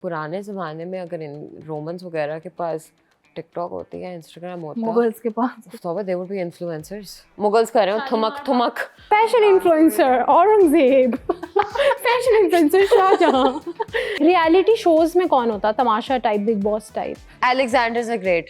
पुराने ज़माने में अगर इन रोमन्स वगैरह के पास टिकटॉक होती है, इंस्टाग्राम होता, मुगल्स के पास तो they would be influencers. Mughals कर रहे हो थमक fashion influencer Aurangzeb fashion influencer Shahjahan reality shows में कौन होता तमाशा type big boss type Alexander's a great.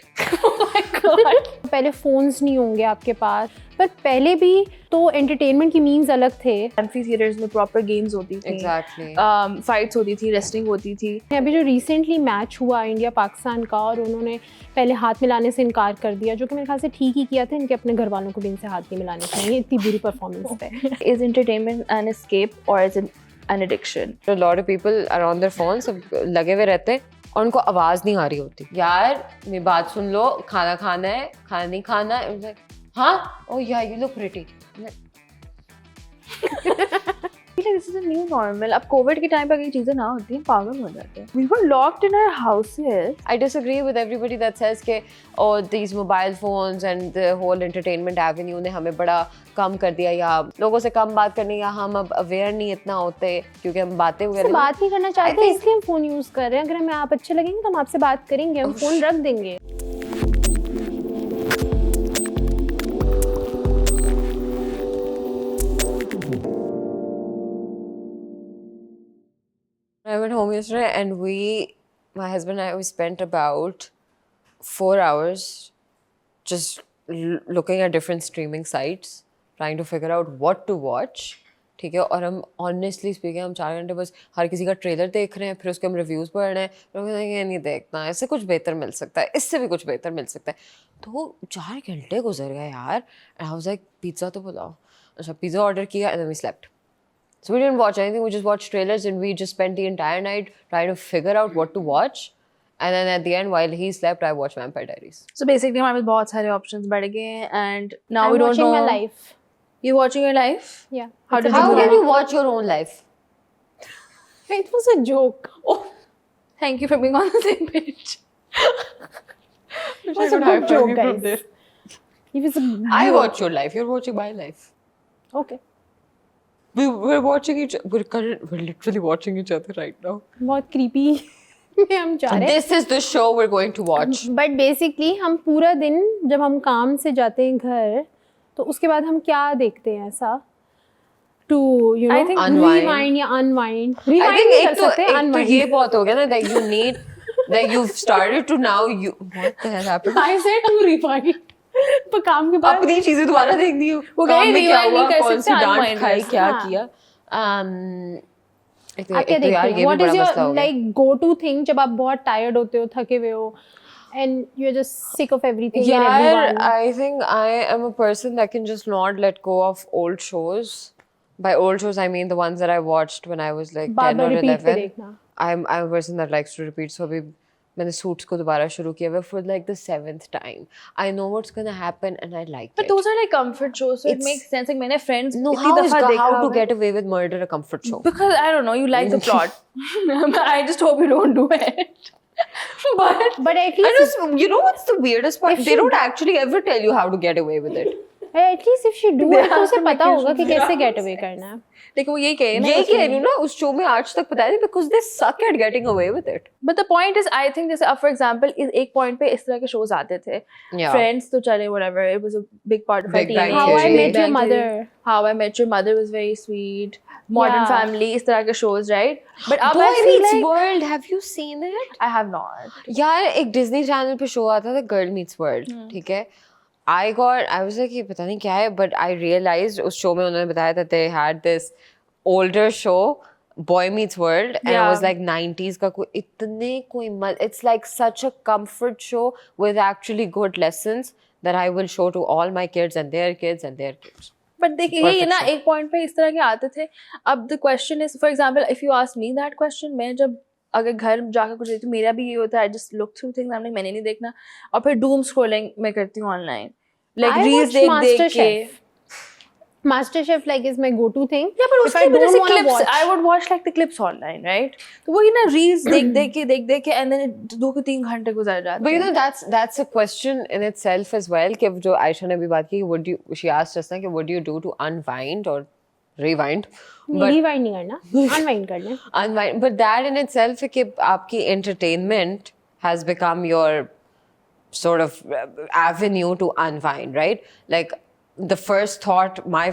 पहले फोन्स नहीं होंगे आपके पास पर पहले भी तो एंटरटेनमेंट की मीन्स अलग थे एम्फी थिएटर्स में प्रॉपर गेम्स होती थी Exactly. फाइट्स होती थी रेसलिंग होती थी अभी जो रिसेंटली मैच हुआ इंडिया पाकिस्तान का और उन्होंने पहले हाथ मिलाने से इनकार कर दिया जो कि मेरे ख्याल से ठीक ही किया था इनके अपने घर वालों को भी इनसे हाथ नहीं मिलाने चाहिए इतनी बुरी परफॉर्मेंस पे इज एंटरटेनमेंट एन एस्केप और is an addiction A lot of people are on their phones, सब लगे हुए रहते हैं और उनको आवाज़ नहीं आ रही होती. यार मेरी बात सुन लो, खाना खाना है, खाना नहीं खाना है. Like, हाँ, oh yeah, you look pretty. This is a new normal. अब कोविड के टाइम पे अगर ये चीजें ना होती हैं पागल हो जाते हैं. We were locked in our houses. I disagree with everybody that says कि oh these mobile phones and the whole entertainment avenue ने हमें बड़ा कम कर दिया या लोगों से कम बात करनी या हम अब अवेयर नहीं इतना होते क्योंकि हम बातें वगैरह बात नहीं करना चाहते इसलिए हम फोन यूज कर रहे हैं अगर हमें आप अच्छे लगेंगे तो हम आपसे बात करेंगे हम फोन रख देंगे I went home yesterday and my husband and I, we spent about 4 hours just looking at different streaming sites, trying to figure out what to watch. ठीक है और हम ऑनेस्टली स्पीकिंग हम 4 घंटे बस हर किसी का ट्रेलर देख रहे हैं फिर उसके हम रिव्यूज़ पढ़ रहे हैं लोग कहते हैं ये नहीं देखना इससे कुछ बेहतर मिल सकता है इससे भी कुछ बेहतर मिल सकता है तो 4 घंटे गुजर गए यार and I was like pizza तो बुलाओ अच्छा पिज़्ज़ा ऑर्डर किया and then we slept. So we didn't watch anything, we just watched trailers and we just spent the entire night trying to figure out what to watch. And then at the end, while he slept, I watched Vampire Diaries. So basically हमारे पास बहुत सारे options बढ़ गए हैं and now I'm we don't watching know. my life. You watching your life? Yeah. How did How you do can that? you watch your own life? It was a joke. Oh, thank you for being on the same page. It was a good joke, guys. It was a I watch your life, you're watching my life. Okay. We're watching we're literally watching each other right now. बहुत creepy में हम जा रहे हैं. This is the show we're going to watch. But basically हम पूरा दिन जब हम काम से जाते हैं घर तो उसके बाद हम क्या देखते हैं ऐसा to you know I think unwind. rewind या unwind. I Rewind think नहीं एक कर तो सकते unwind. ये बहुत हो गया ना that you need that you've started to now you what the hell happened? I said to rewind. पर काम के बाद अपनी चीजें दोबारा देखनी हो वो काम कहीं में क्या rewind हुआ नहीं कर कौन सी सकते, डांट unwind खाई कर क्या हाँ. किया आप क्या देखते यार हैं? ये भी What is बड़ा your मसला हो गया like go to thing जब आप बहुत tired होते हो थके हुए हो and you're just sick of everything and यार everyone. I think I am a person that can just not let go of old shows. By old shows I mean the ones that I watched when I was like 10 बार-बार or repeat पे 11. देखना. I'm a person that likes to repeat so अभी मैंने Suits को दोबारा शुरू किया हुआ for like the 7th time. I know what's gonna happen and I like But it. those are like comfort shows, so it It's- makes sense. Like मैंने friends No, इतनी how is दफा देखा How to हुआ है. Get Away with Murder a comfort show? Because I don't know, you like the plot. I just hope you don't do it. But at I least just, you know what's the weirdest part? If They she- don't actually ever tell you how to get away with it. at least if she do There it तो are उसे some पता होगा कि occasions कैसे where- get away करना है. लेकिन वो यही कहे ना यही उसमें. कह रही हूँ ना उस शो में आज तक पता नहीं because they suck at getting away with it. But the point is, I think जैसे for example इस एक point पे इस तरह के shows आते थे. Yeah. Friends तो चले whatever, it was a big part of our Big Bang teenage. How I Theory. Met Your Bang Mother. Theory. How I Met Your Mother was very sweet. Modern Yeah. Family इस तरह के shows, right? But अब Boy I feel Meets like World, have you seen it? I have not. यार एक Disney channel पे show आता था Girl Meets World, ठीक है? I was like ये पता नहीं क्या है, but I realized उस शो में उन्होंने बताया that they had this older show Boy Meets World and it was Yeah. like 90s का कोई इतने कोई it's like such a comfort show with actually good lessons that I will show to all my kids and their kids and their kids. But देखिए ये ना Perfect एक point पे इस तरह के आते थे. अब the question is, for example, if you ask me that question, मैं जब अगर घर जाकर कुछ देखती हूँ मेरा भी ये होता है. I just look through things, मैंने नहीं देखना और फिर doom scrolling मैं करती हूँ online. Like I reels watch देख के. MasterChef. MasterChef like is my go-to thing. Yeah, but If उसके I भी don't जैसे wanna clips, watch, I would watch like the clips online, right? तो वही ना reels देख के and then 2-3 घंटे गुजर जाते But you हैं. know that's a question in itself as well कि जो आयशा ने भी बात की she asked us ना कि what do you do to unwind or rewind. But rewind नहीं करना, अनवाइंड करना. unwind. But that in itself, कि आपकी entertainment has become your sort of avenue to unwind, right? Like my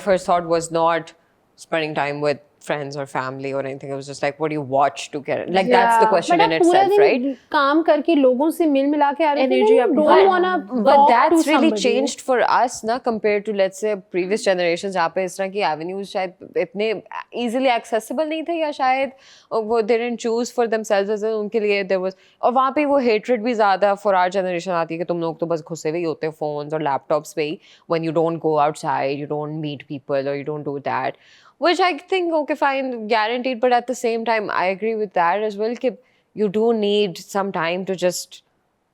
first thought was not spending time with friends or family or anything. It was just like, what do you watch to get? Like that's the Yeah. question but in आप पूरा itself, right? दिन काम करके लोगों से मिल मिला के आ रहे थे, Energy you up- don't But- wanna But talk to that's really somebody. changed for us ना, compared to let's say previous generations जहाँ पे इस तरह की avenues शायद इतने easily accessible नहीं थे, या शायद वो they didn't choose for themselves, as in उनके लिए there was, और वहाँ पे वो hatred भी ज़्यादा for our generation आती है कि तुम लोग तो बस घुसे हुए ही होते हो phones और laptops पे ही, when you don't go outside, you don't meet people or you don't do that. Which I think, okay, fine, guaranteed, but at the same time, I agree with that as well. That you do need some time to just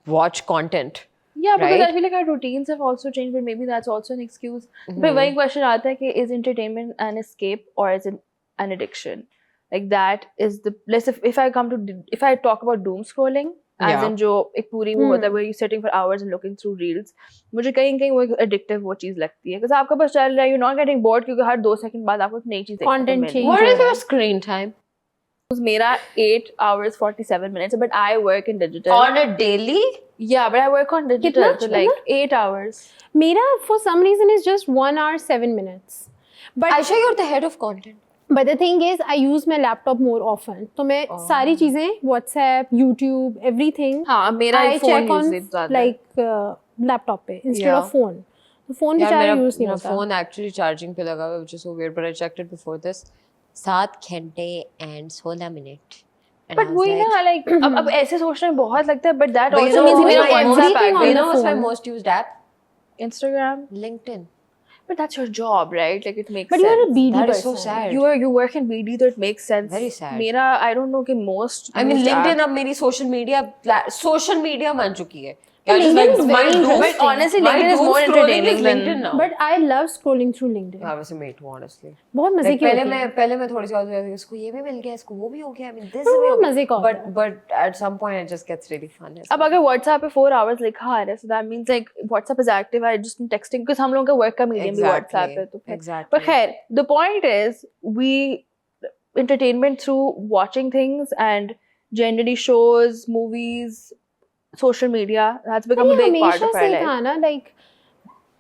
watch content. Yeah, because right? I feel like our routines have also changed, but maybe that's also an excuse. Mm-hmm. But वही question आता है कि is entertainment an escape or is it an addiction? Like that is the if I talk about doom scrolling, as Yeah. in जो एक पूरी वो होता है where you sitting for hours and looking through reels, मुझे कहीं कहीं वो addictive वो चीज़ लगती है, because आपका बस चल रहा है, you're not getting bored क्योंकि हर 2 सेकंड बाद आपको एक नई चीज़ देखने को Content मिल रही change. है. What is your screen time मेरा 8 hours 47 minutes, but I work in digital. on a daily? Yeah, but I work on digital, कितना? so like 8 hours. मेरा for some reason is just 1 hour 7 minutes. But Aisha, you're the head of content. But the thing is, I use my laptop more often. तो मैं सारी चीजें WhatsApp, YouTube, everything. हाँ, मेरा I phone check on usage ज़्यादा है. like laptop पे instead Yeah. of phone. तो phone Yeah, बेचारा मेरा use नहीं होता. phone actually charging पे लगा हुआ है, which is so weird, but I checked it before this. 7 घंटे and 16 minute. And I But was वही like, ना, like अब ऐसे सोचने में बहुत लगता है, but that but you also know means what's मेरा my WhatsApp everything on you active. know what's my phone. most used app? Instagram. LinkedIn. But that's your job, right? Like it makes But sense. you're a BD That is person. so sad. You work in BD, so it makes sense. Very sad. मेरा I don't know कि most. I mean, used LinkedIn app- अब मेरी social media बन चुकी है. But Yeah, just LinkedIn like is my very doom- interesting. But honestly, my LinkedIn is doom more scrolling entertaining is than. LinkedIn now. But I love scrolling through LinkedIn. I was me too, honestly. बहुत मजे Like, की होती है. पहले मैं थोड़ी सी और जाती, इसको ये भी मिल गया, इसको वो भी हो गया, I mean, this हाँ, भी हो गया. मजे का होता है. But at some point it just gets really fun. as अब well. अगर WhatsApp पे 4 hours लिखा आ रहा है, so that means like WhatsApp is active. I just texting because हम लोगों का work का medium भी WhatsApp है, तो फिर. Exactly. But खैर, the point is we entertainment through watching things and generally shows, movies, social media. That's become a ये big part हमेशा of से our ही life. था ना, like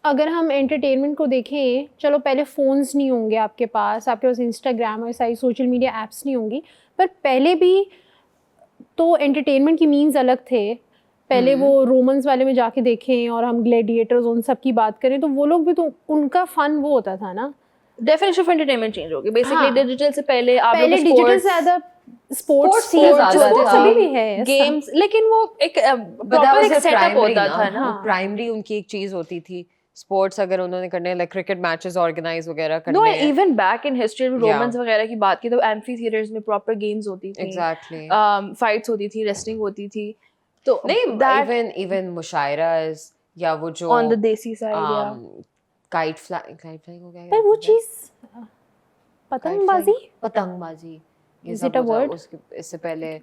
अगर हम एंटरटेनमेंट को देखें, चलो पहले फ़ोन्स नहीं होंगे आपके पास इंस्टाग्राम और सारी सोशल मीडिया ऐप्स नहीं होंगी, पर पहले भी तो एंटरटेनमेंट की मीन्स अलग थे. पहले वो रोमन्स वाले में जाके देखें और हम ग्लैडिएटर्स उन सब की बात करें, तो वो लोग भी तो उनका फन वो होता था ना. Definition of entertainment change हो गई. Basically, हाँ. digital से पहले आप पहले लोग डिजिटल से sports, ज़्यादा स्पोर्ट्स ही ज़्यादा था. अभी भी है ऐसा. games, लेकिन वो एक But that proper was एक their setup primary होता ना. था ना. वो primary उनकी एक चीज होती थी. स्पोर्ट्स अगर उन्होंने करने, like cricket matches organize वगैरह करने No, हैं. even back in history, Yeah. Romans वगैरह की बात की तो amphitheaters में proper games होती थी. Exactly. Fights होती थी, wrestling होती थी. तो नहीं, that even मुशायरास या वो जो on the desi side, yeah. kite flying हो गया. पर वो चीज़ पतंगबाजी. पतंगबाजी. ये Is सब it a होता है. word? उसके इससे पहले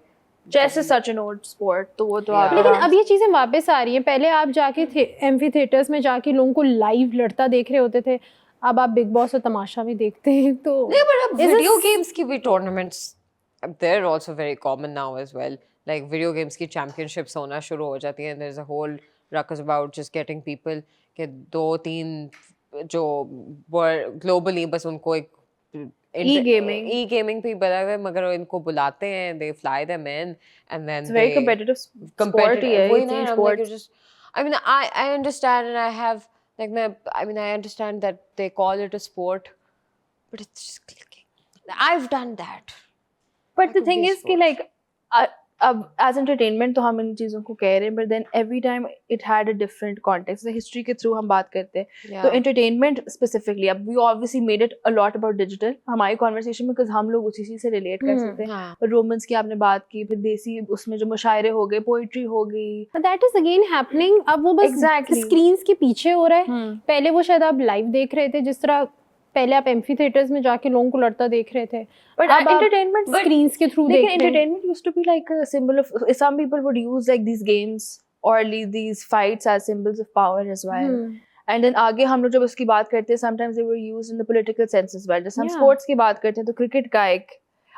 Chess is such an old sport. तो वो तो Yeah. आप लेकिन अब ये चीज़ें वापस आ रही हैं. पहले आप जाके एम्फी थिएटर्स में जाके लोगों को लाइव लड़ता देख रहे होते थे. अब आप बिग बॉस और तमाशा भी देखते हैं, तो नहीं, but अब Is video this- games की भी tournaments, they're also very common now as well. Like video games की championships होना शुरू हो जाती हैं. There's a whole ruckus about just getting people के 2-3 जो globally बस उनको एक e-gaming पे बना हुआ है, मगर इनको बुलाते हैं, they fly them in and then it's very competitive sport ही है. वही ये ना, team I'm like, sports. you're just, I mean, I understand, and I have like I understand that they call it a sport, but it's just clicking. I've done that. But the could thing be is कि sports. like अब as entertainment तो हम इन चीज़ों को कह रहे हैं, but then every time it had a different context. The history के through हम बात करते हैं. Yeah. तो entertainment specifically, अब we obviously made it a lot about digital. हमारी conversation में because हम लोग उसी चीज़ से relate कर सकते हैं. हाँ. रोमन्स की आपने बात की, फिर देसी उसमें जो मुशायरे हो गए, पोइट्री हो गई. But that is again happening. अब वो बस Exactly. स्क्रीन्स के पीछे हो रहा है. पहले वो शायद आप लाइव देख रहे थे, जिस तरह पहले आप एम्फी थिएटर्स में जाके लोगों को लड़ता देख रहे थे. But अब आप entertainment, स्क्रीन्स के थ्रू देख लेकिन रहे हैं. entertainment used to be like a symbol of. Some people would use like these games or these fights as symbols of power as well. And then आगे हम लोग जब उसकी बात करते हैं sometimes they were used in the political sense as well. जैसे हम Yeah. स्पोर्ट्स की बात करते हैं तो क्रिकेट का एक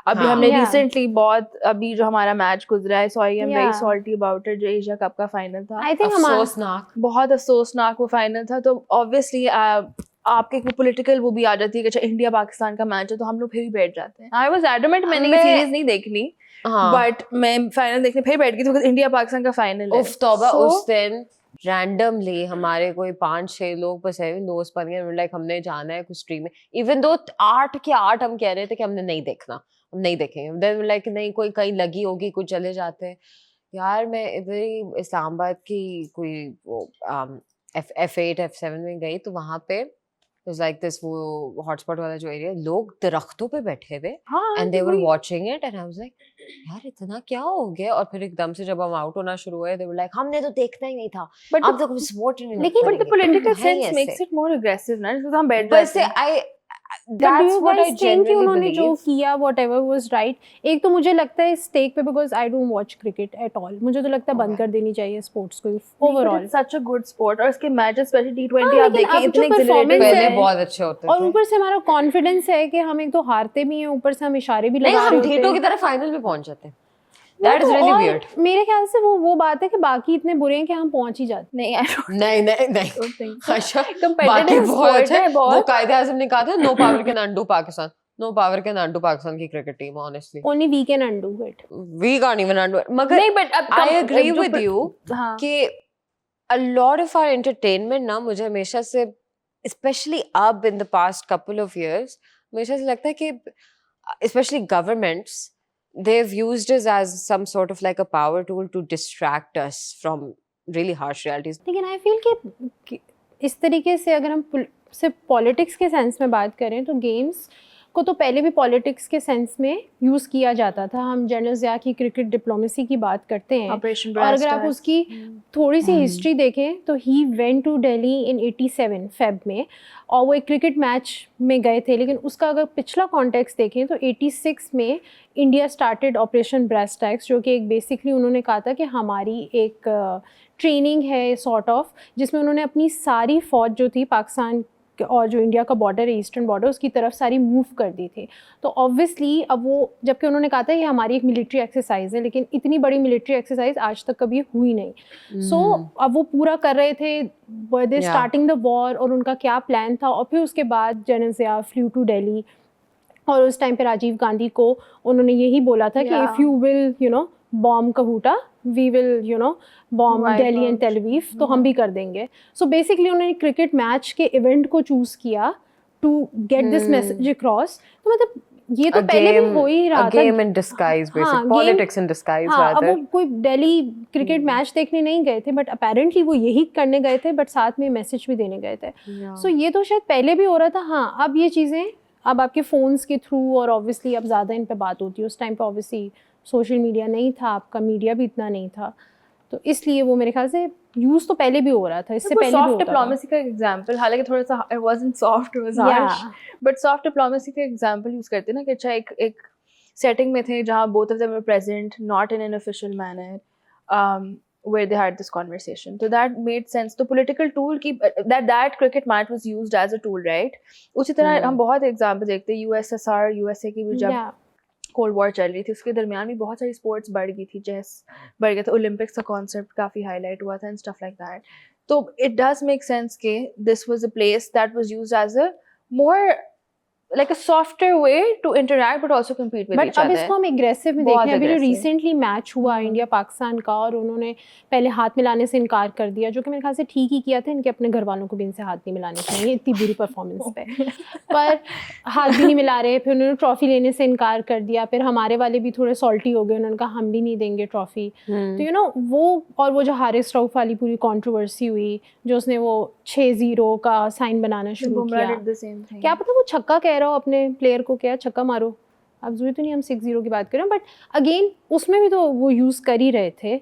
अभी हाँ. हमने Yeah. रिसेंटली बहुत अभी जो हमारा मैच गुजरा है, so I am very Yeah. Salty about it, जो एशिया कप का फाइनल था, आई थिंक हमारा अफसोसनाक। बहुत अफसोसनाक वो फाइनल था। तो ऑब्वियसली आपके एक पॉलिटिकल वो भी आ जाती है कि अच्छा इंडिया पाकिस्तान का मैच है तो हम लोग फिर भी बैठ जाते हैं। आई वाज एडमेंट मैंने ये मैं- सीरीज नहीं देखनी, हाँ, बट मैं फाइनल देखने फिर बैठ गई थी, इंडिया पाकिस्तान का फाइनल है। उफ तौबा, So, उस दिन रैंडमली हमारे कोई 5-6 लोग बस ऐसे दोस्त बन गए, लाइक हमने जाना है कुछ स्ट्रीम में, इवन दो 8 के 8 हम कह रहे थे कि हमने नहीं देखना, हम नहीं देखेंगे, देन लाइक नहीं कोई कहीं लगी होगी कुछ चले जाते हैं। यार मैं इधर ही इस्लामाबाद की कोई वो F8 F7 में गई तो वहां पे लाइक दिस वो हॉटस्पॉट वाला जो एरिया, लोग दरख्तों पे बैठे हुए हाँ, एंड दे तो वर वही- watching it and I was like यार इतना क्या हो गया। और फिर एकदम से जब हम आउट होना शुरू हुए दे वर लाइक हमने तो देखना ही नहीं था, but अब तो कुछ सपोर्ट ही नहीं लेकिन- but the political है ही sense makes ऐसे। it more aggressive ना, जिसमें हम बैठ बस जाते हैं। आई But do that's you what I guys think कि उन्होंने जेन्युइनली जो बिलीव। किया whatever was right? एक तो मुझे लगता है स्टेक पे, because I don't watch cricket at all, मुझे तो लगता है बंद कर देनी चाहिए स्पोर्ट्स को overall. Such a good sport, और इसके मैचेस स्पेशली T20 हाँ, आप लेकिन देखें अब जो इतने performance exhilarating पहले है- बहुत अच्छे होते और थे, ऊपर से हमारा कॉन्फिडेंस है कि हम एक तो हारते भी हैं, ऊपर से हम इशारे भी नहीं लगा रहे हम होते ढीठों हैं। की तरह फाइनल में पहुंच जाते हैं। वो दैट इज तो रियली और वियर्ड। मेरे ख्याल से वो बात है कि बाकी इतने बुरे हैं कि हम पहुंच ही जाते नहीं, I don't नहीं नहीं नहीं think so. अच्छा, Competitive बाकी बहुत sport अच्छे है वो बहुत। कायदे आज़म ने कहा था no power can undo Pakistan, no power can undo Pakistan की cricket team honestly only we can undo it. We can't even undo. मगर नहीं, but अब आई एग्री जो विद यू हाँ, कि a lot of our entertainment ना मुझे हमेशा से especially अब in the past couple of years हमेशा से लगता है कि especially governments they've used it as some sort of like a power tool to distract us from really harsh realities. लेकिन आई फील कि इस तरीके से अगर हम सिर्फ पॉलिटिक्स के सेंस में बात करें तो गेम्स को तो पहले भी पॉलिटिक्स के सेंस में यूज़ किया जाता था। हम जनरल ज़िया की क्रिकेट डिप्लोमेसी की बात करते हैं, ऑपरेशन और अगर आप उसकी थोड़ी सी हिस्ट्री देखें तो he went to Delhi in 87 Feb में, और वो एक क्रिकेट मैच में गए थे। लेकिन उसका अगर पिछला कॉन्टेक्स्ट देखें तो 86 में India started operation breast tax, जो कि एक बेसिकली उन्होंने कहा था कि हमारी एक ट्रेनिंग है सॉर्ट ऑफ, जिसमें उन्होंने अपनी सारी फ़ौज जो थी पाकिस्तान और जो इंडिया का बॉर्डर है ईस्टर्न बॉर्डर उसकी तरफ सारी मूव कर दी थी। तो ऑब्वियसली अब वो, जबकि उन्होंने कहा था ये हमारी एक मिलिट्री एक्सरसाइज है, लेकिन इतनी बड़ी मिलिट्री एक्सरसाइज आज तक कभी हुई नहीं। सो अब वो पूरा कर रहे थे, दे स्टार्टिंग द वॉर, और उनका क्या प्लान था। और फिर उसके बाद general Zia flew to Delhi, और उस टाइम पे राजीव गांधी को उन्होंने यही बोला था कि if you will you know bomb Kahuta we will you know bomb Delhi and Tel Aviv, तो हम भी कर देंगे। सो बेसिकली उन्होंने क्रिकेट मैच के इवेंट को चूज़ किया to get this message across. तो मतलब ये तो पहले भी हो ही रहा था, game in disguise basic politics in disguise हाँ, अब रादर। वो कोई दिल्ली क्रिकेट मैच देखने नहीं गए थे, बट अपेरेंटली वो यही करने गए थे, बट साथ में मैसेज भी देने गए थे। सो ये तो शायद पहले भी हो रहा था। हाँ, अब ये चीज़ें अब आपके फ़ोन्स के थ्रू, और ऑब्वियसली अब ज़्यादा इन पे बात होती है। उस टाइम पे ऑब्वियसली सोशल मीडिया नहीं था, आपका मीडिया भी इतना नहीं था, तो इसलिए वो मेरे ख्याल से यूज़ तो पहले भी हो रहा था, इससे पहले भी सॉफ्ट होता था। डिप्लोमेसी का एग्जांपल, हालांकि थोड़ा सा it wasn't soft, it was harsh, but soft diplomacy का एग्जांपल यूज करते हैं ना कि अच्छा एक सेटिंग में थे जहां both of them were present, not in an official manner, where they had this conversation, so that made sense. The political tool की that cricket match was used as a tool, right? उसी तरह हम बहुत example देखते हैं USSR USA की भी, जब कोल्ड वॉर चल रही थी उसके दरमियान भी बहुत सारी स्पोर्ट्स बढ़ गई थी, चेस बढ़ गया था, ओलंपिक्स का कॉन्सेप्ट काफ़ी हाईलाइट हुआ था एंड स्टफ लाइक दैट। तो इट डज मेक सेंस कि this was a place that was used as a more like a softer way to interact but also compete with but each अब other. इसको हम aggressive में बहुत देखें। अभी जो aggressive. रिसेंटली मैच हुआ इंडिया पाकिस्तान का, और उन्होंने पहले हाथ मिलाने से इनकार कर दिया, जो कि मेरे ख्याल से ठीक ही किया था। इनके अपने घर वालों को भी इनसे हाथ नहीं मिलाने चाहिए, इतनी बुरी परफॉर्मेंस पे, पर हाथ भी नहीं मिला रहे। फिर उन्होंने ट्रॉफी लेने से इनकार कर दिया। फिर हमारे वाले भी थोड़े सॉल्टी हो गए, उन्होंने कहा हम भी नहीं देंगे ट्रॉफी। तो यू नो वो, और वो जो हारिस रऊफ वाली पूरी कंट्रोवर्सी हुई, जो उसने वो 6-0 का साइन बनाना शुरू बुमराह किया, did the same thing. क्या पता वो छक्का कह रहा हो अपने प्लेयर को, क्या छक्का मारो। अब जरूरी तो नहीं हम 6-0 की बात करें, बट अगेन उसमें भी तो वो यूज़ कर ही रहे थे।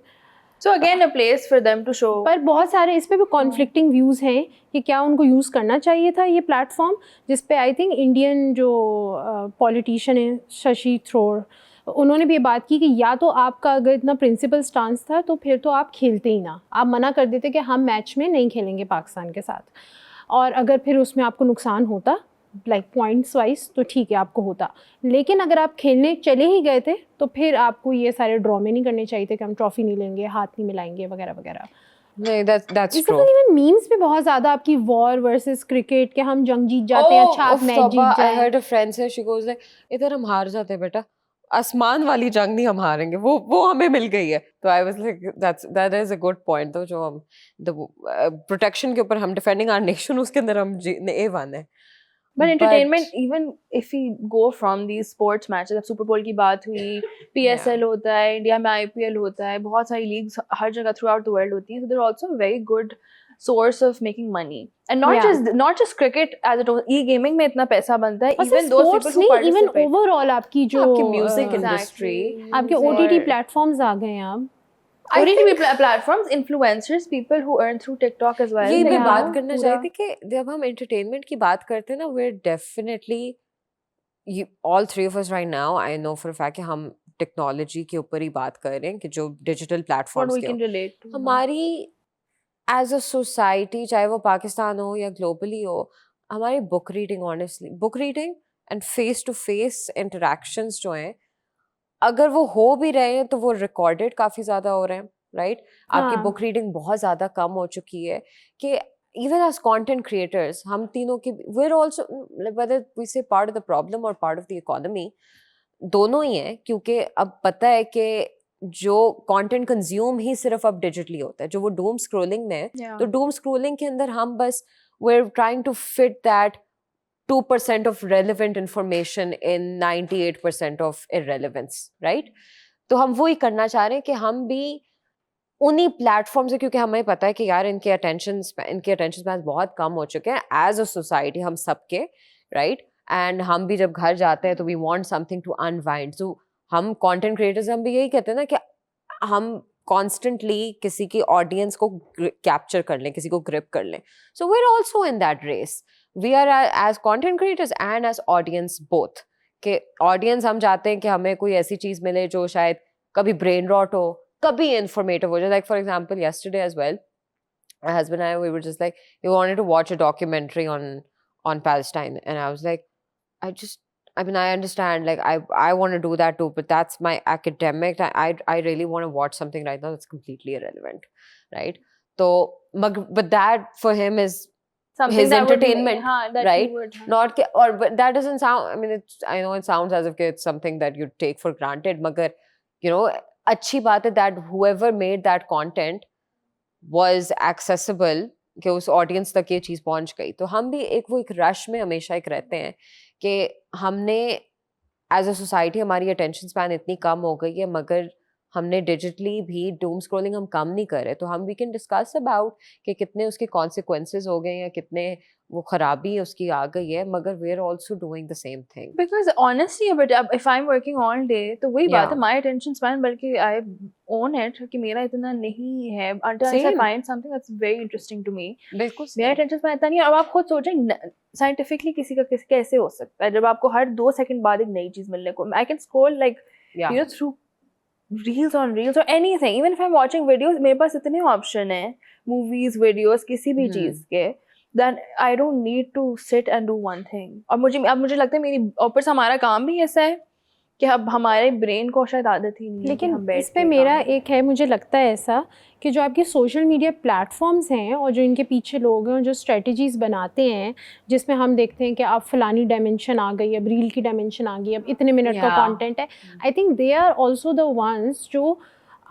So again a place for them to show. पर बहुत सारे इस पे भी कॉन्फ्लिक्टिंग व्यूज़ हैं कि क्या उनको यूज़ करना चाहिए था ये प्लेटफॉर्म, जिस पे आई थिंक इंडियन जो पॉलिटिशियन है शशि थरूर, उन्होंने भी ये बात की कि या तो आपका अगर इतना प्रिंसिपल स्टांस था तो फिर तो आप खेलते ही ना, आप मना कर देते कि हम मैच में नहीं खेलेंगे पाकिस्तान के साथ, और अगर फिर उसमें आपको नुकसान होता लाइक पॉइंट्स वाइज तो ठीक है आपको होता, लेकिन अगर आप खेलने चले ही गए थे तो फिर आपको ये सारे ड्रामे नहीं करने चाहिए थे कि हम ट्रॉफी नहीं लेंगे, हाथ नहीं मिलाएंगे वगैरह वगैरह। नहीं, that's इस true. दफा इवन मीम्स पे बहुत ज़्यादा आपकी वॉर वर्सेस क्रिकेट के हम जंग जीत जाते हैं, अच्छा आप मैच जीत I जाए। heard a friend say, she goes like, इधर हम हार जाते हैं बेटा, आसमान वाली जंग नहीं हम हारेंगे, वो हमें मिल गई है। तो I was like, that is a good point, तो जो हम प्रोटेक्शन के ऊपर हम डिफेंडिंग आवर नेशन, उसके अंदर हम A1 है। But entertainment, even if we go from these sports matches, अब सुपर बोल की बात हुई, PSL होता है, इंडिया में IPL होता है, बहुत सारी लीग्स हर जगह थ्रू आउट द वर्ल्ड होती हैं, so they're also a very good source of making money. And not just cricket as it was, e-gaming में इतना पैसा बनता है, even those people who participate. Even overall आपकी जो आपकी म्यूजिक इंडस्ट्री, आपके OTT प्लेटफॉर्म्स आ गए हैं अब। OTT platforms, influencers, people who earn through TikTok as well. ये मैं Yeah, बात करना पूरा। चाहती कि जब हम एंटरटेनमेंट की बात करते हैं ना, we're definitely, all three of us right now, I know for a fact कि हम टेक्नोलॉजी के ऊपर ही बात कर रहे हैं कि जो डिजिटल What प्लेटफॉर्म्स we के can relate to. हमारी एज अ सोसाइटी, चाहे वो पाकिस्तान हो या ग्लोबली हो, हमारी book reading, honestly book reading and face to face interactions जो हैं, अगर वो हो भी रहे हैं तो वो रिकॉर्डेड काफ़ी ज़्यादा हो रहे हैं, राइट? आपकी हाँ। बुक रीडिंग बहुत ज़्यादा कम हो चुकी है कि इवन एज कंटेंट क्रिएटर्स हम तीनों की, we're also, whether we say part of the problem or part of the economy, दोनों ही हैं, क्योंकि अब पता है कि जो कंटेंट कंज्यूम ही सिर्फ अब डिजिटली होता है, जो वो डूम स्क्रॉलिंग में है, Yeah. तो डूम स्क्रॉलिंग के अंदर हम बस we're trying to fit that 2% of relevant information in 98% of irrelevance, right? तो हम वो ही करना चाह रहे हैं कि हम भी उन्हीं प्लेटफॉर्म से, क्योंकि हमें पता है कि यार इनके अटेंशन स्पैन बहुत कम हो चुके हैं एज अ सोसाइटी, हम सबके, राइट? एंड हम भी जब घर जाते हैं तो we want something to unwind, तो हम कंटेंट क्रिएटर्स हम भी यही कहते हैं ना कि हम कॉन्स्टेंटली किसी की ऑडियंस को कैप्चर कर लें, किसी को ग्रिप कर लें। So we are also in that race, we are as content creators and as audience both, कि ऑडियंस हम चाहते हैं कि हमें कोई ऐसी चीज़ मिले जो शायद कभी ब्रेन रॉट हो, कभी इंफॉर्मेटिव हो जाए। Like for example yesterday as well, my husband and I, we were just like, we wanted to watch a documentary on Palestine, and I was like, I mean, I understand, like I want to do that too, but that's my academic, I really want to watch something right now that's completely irrelevant, right? So but that for him is Something his that would make- entertainment, हाँ, that he right? would, हाँ. Not but that doesn't sound, I mean, I know it sounds as if it's something that you take for granted, magar, you know, अच्छी बात है that whoever made that content was accessible, कि उस audience तक ये चीज़ पहुंच गई। तो हम भी एक रश में हमेशा एक रहते हैं कि हमने एज अ सोसाइटी, हमारी अटेंशन स्पैन इतनी कम हो गई है, मगर हमने डिजिटली भी डूम स्क्रॉलिंग हम कम नहीं कर रहे। तो हम वी कैन डिस्कस अबाउट कि कितने उसके कॉन्सिक्वेंसेस हो गए हैं, कितने वो खराबी उसकी आ गई है, मगर we are also doing the same thing. Because honestly, but if I'm working all day, तो वही बात है, Yeah. my attention span, बल्कि I own it कि मेरा इतना नहीं है, until I Same. find something that's very interesting to me. बिल्कुल मेरा attention span इतना नहीं है। अब आप खुद सोचें साइंटिफिकली किसी का कैसे हो सकता है, जब आपको हर 2 सेकंड बाद एक नई चीज मिलने को। I can scroll like Yeah. you know through reels on reels or anything, even if I'm watching videos, मेरे पास इतने ऑप्शन हैं, movies, videos, किसी भी चीज के, that I don't need to sit and do one thing. और मुझे लगता है मेरी ऊपर से हमारा काम भी ऐसा है कि अब हमारे ब्रेन को शायद आदत ही नहीं है कि हम लेकिन बैठ इस पे के मेरा काम- एक है, मुझे लगता है ऐसा कि जो आपके सोशल मीडिया प्लेटफॉर्म्स हैं और जो इनके पीछे लोग हैं और जो स्ट्रेटजीज़ बनाते हैं, जिसमें हम देखते हैं कि अब फलानी डायमेंशन आ गई, अब रील की डायमेंशन आ गई, अब इतने मिनट का Yeah. कंटेंट है, I think they are also the ones जो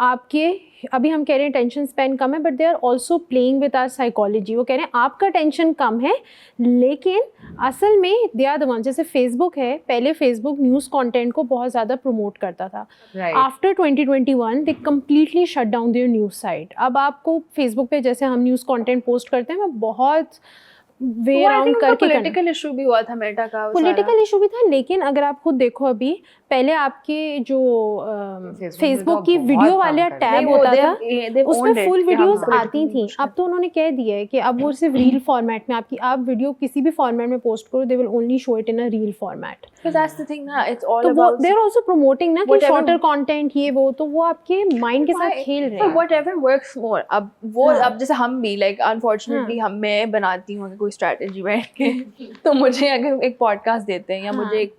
आपके, अभी हम कह रहे हैं टेंशन स्पेन कम है, but they are also playing with our psychology. वो कह रहे हैं आपका टेंशन कम है, लेकिन असल में दे आर द वंस। जैसे फेसबुक है, पहले फेसबुक न्यूज़ कंटेंट को बहुत ज़्यादा प्रमोट करता था, Right. After 2021 they completely shut down their news site. अब आपको फेसबुक पे जैसे हम न्यूज़ कंटेंट पोस्ट करते हैं, मैं बहुत वे वो I अराउंड think उनका करके political issue भी हुआ था मेटा का, वो सारा। पॉलिटिकल इशू भी था, लेकिन अगर आप खुद देखो अभी पहले आपके जो में फेसबुक तो की बहुत वीडियो कम वाला कर टैब नहीं, वो होता था, they've उसमें owned it फुल कि हम वीडियोस political आती थी। कुछ अब तो उन्होंने कह दिया है कि अब वो सिर्फ रील फॉर्मेट में आपकी आप वीडियो किसी भी फॉर्मेट में पोस्ट करो, they will only show it in a reel format. Because that's the thing ना, it's all तो वो about they are also promoting ना कि whatever- शॉर्टर कंटेंट ये वो, तो वो आपके माइंड के साथ खेल रहे But हैं। whatever works more. अब वो हाँ। अब जैसे हम भी like unfortunately हम मैं बनाती हूँ अगर कोई स्ट्रेटजी बैठ के तो मुझे अगर एक पॉडकास्ट देते हैं या हाँ। मुझे एक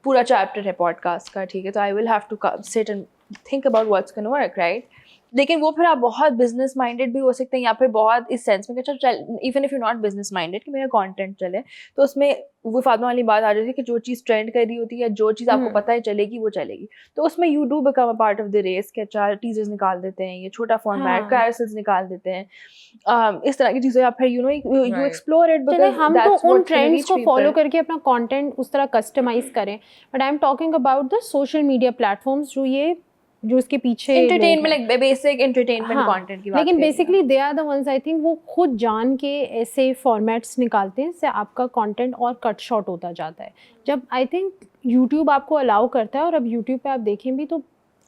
पूरा चैप्टर है पॉडकास्ट का, ठीक है, तो I will have to sit and think about what's gonna work, right? लेकिन वो फिर आप बहुत बिजनेस माइंडेड भी हो सकते हैं या फिर बहुत इस सेंस में कि चल even if you not business minded कि मेरा कंटेंट चले, तो उसमें वो फातिमा वाली बात आ जाती है कि जो चीज़ ट्रेंड कर रही होती है या जो चीज़ आपको पता है चलेगी वो चलेगी, तो उसमें you do become a part of the race कि अच्छा टीजर्स निकाल देते हैं, ये छोटा फॉर्मेट हाँ। कैरोसेल्स निकाल देते हैं, इस तरह की चीज़ें, या फिर यू Right. एक्सप्लोर इट चले बिकॉज़ हम तो दैट्स उन व्हाट ट्रेंड्स को फॉलो करके अपना कंटेंट उस तरह कस्टमाइज करें, but I am talking about the social media platforms जो इसके पीछे entertainment, like basic entertainment content की बात लेकिन कर रही हूँ। Basically they are the ones I think वो खुद जान के ऐसे फॉर्मेट्स निकालते हैं जिससे आपका कंटेंट और कट शॉर्ट होता जाता है। जब आई थिंक यूट्यूब आपको अलाउ करता है, और अब यूट्यूब पे आप देखें भी तो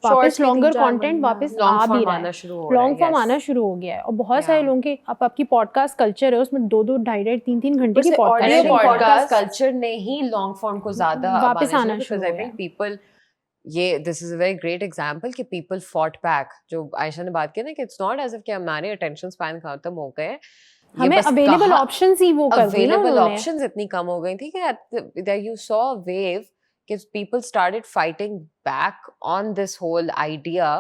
वापस लॉन्गर कंटेंट वापस आ भी रहा है, लॉन्ग फॉर्म आना शुरू हो गया है, और बहुत सारे लोगों के अब आपकी पॉडकास्ट कल्चर है उसमें 2-2 ढाई-ढाई 3-3 घंटे की audio पॉडकास्ट podcast कल्चर ने ही लॉन्ग फॉर्म को ज्यादा वापस आना शुरू बिकॉज आई हुआ थिंक है। पीपल ये this is a very great example कि पीपल फॉट बैक, जो आयशा ने बात की ना कि इट्स नॉट एज इफ कि हमारे अटेंशन स्पैन खत्म हो गए, हमें अवेलेबल ऑप्शंस ही वो कर दी ना अवेलेबल उन्होंने। ऑप्शंस इतनी कम हो गई थी कि that you saw a wave कि people started fighting back on this whole idea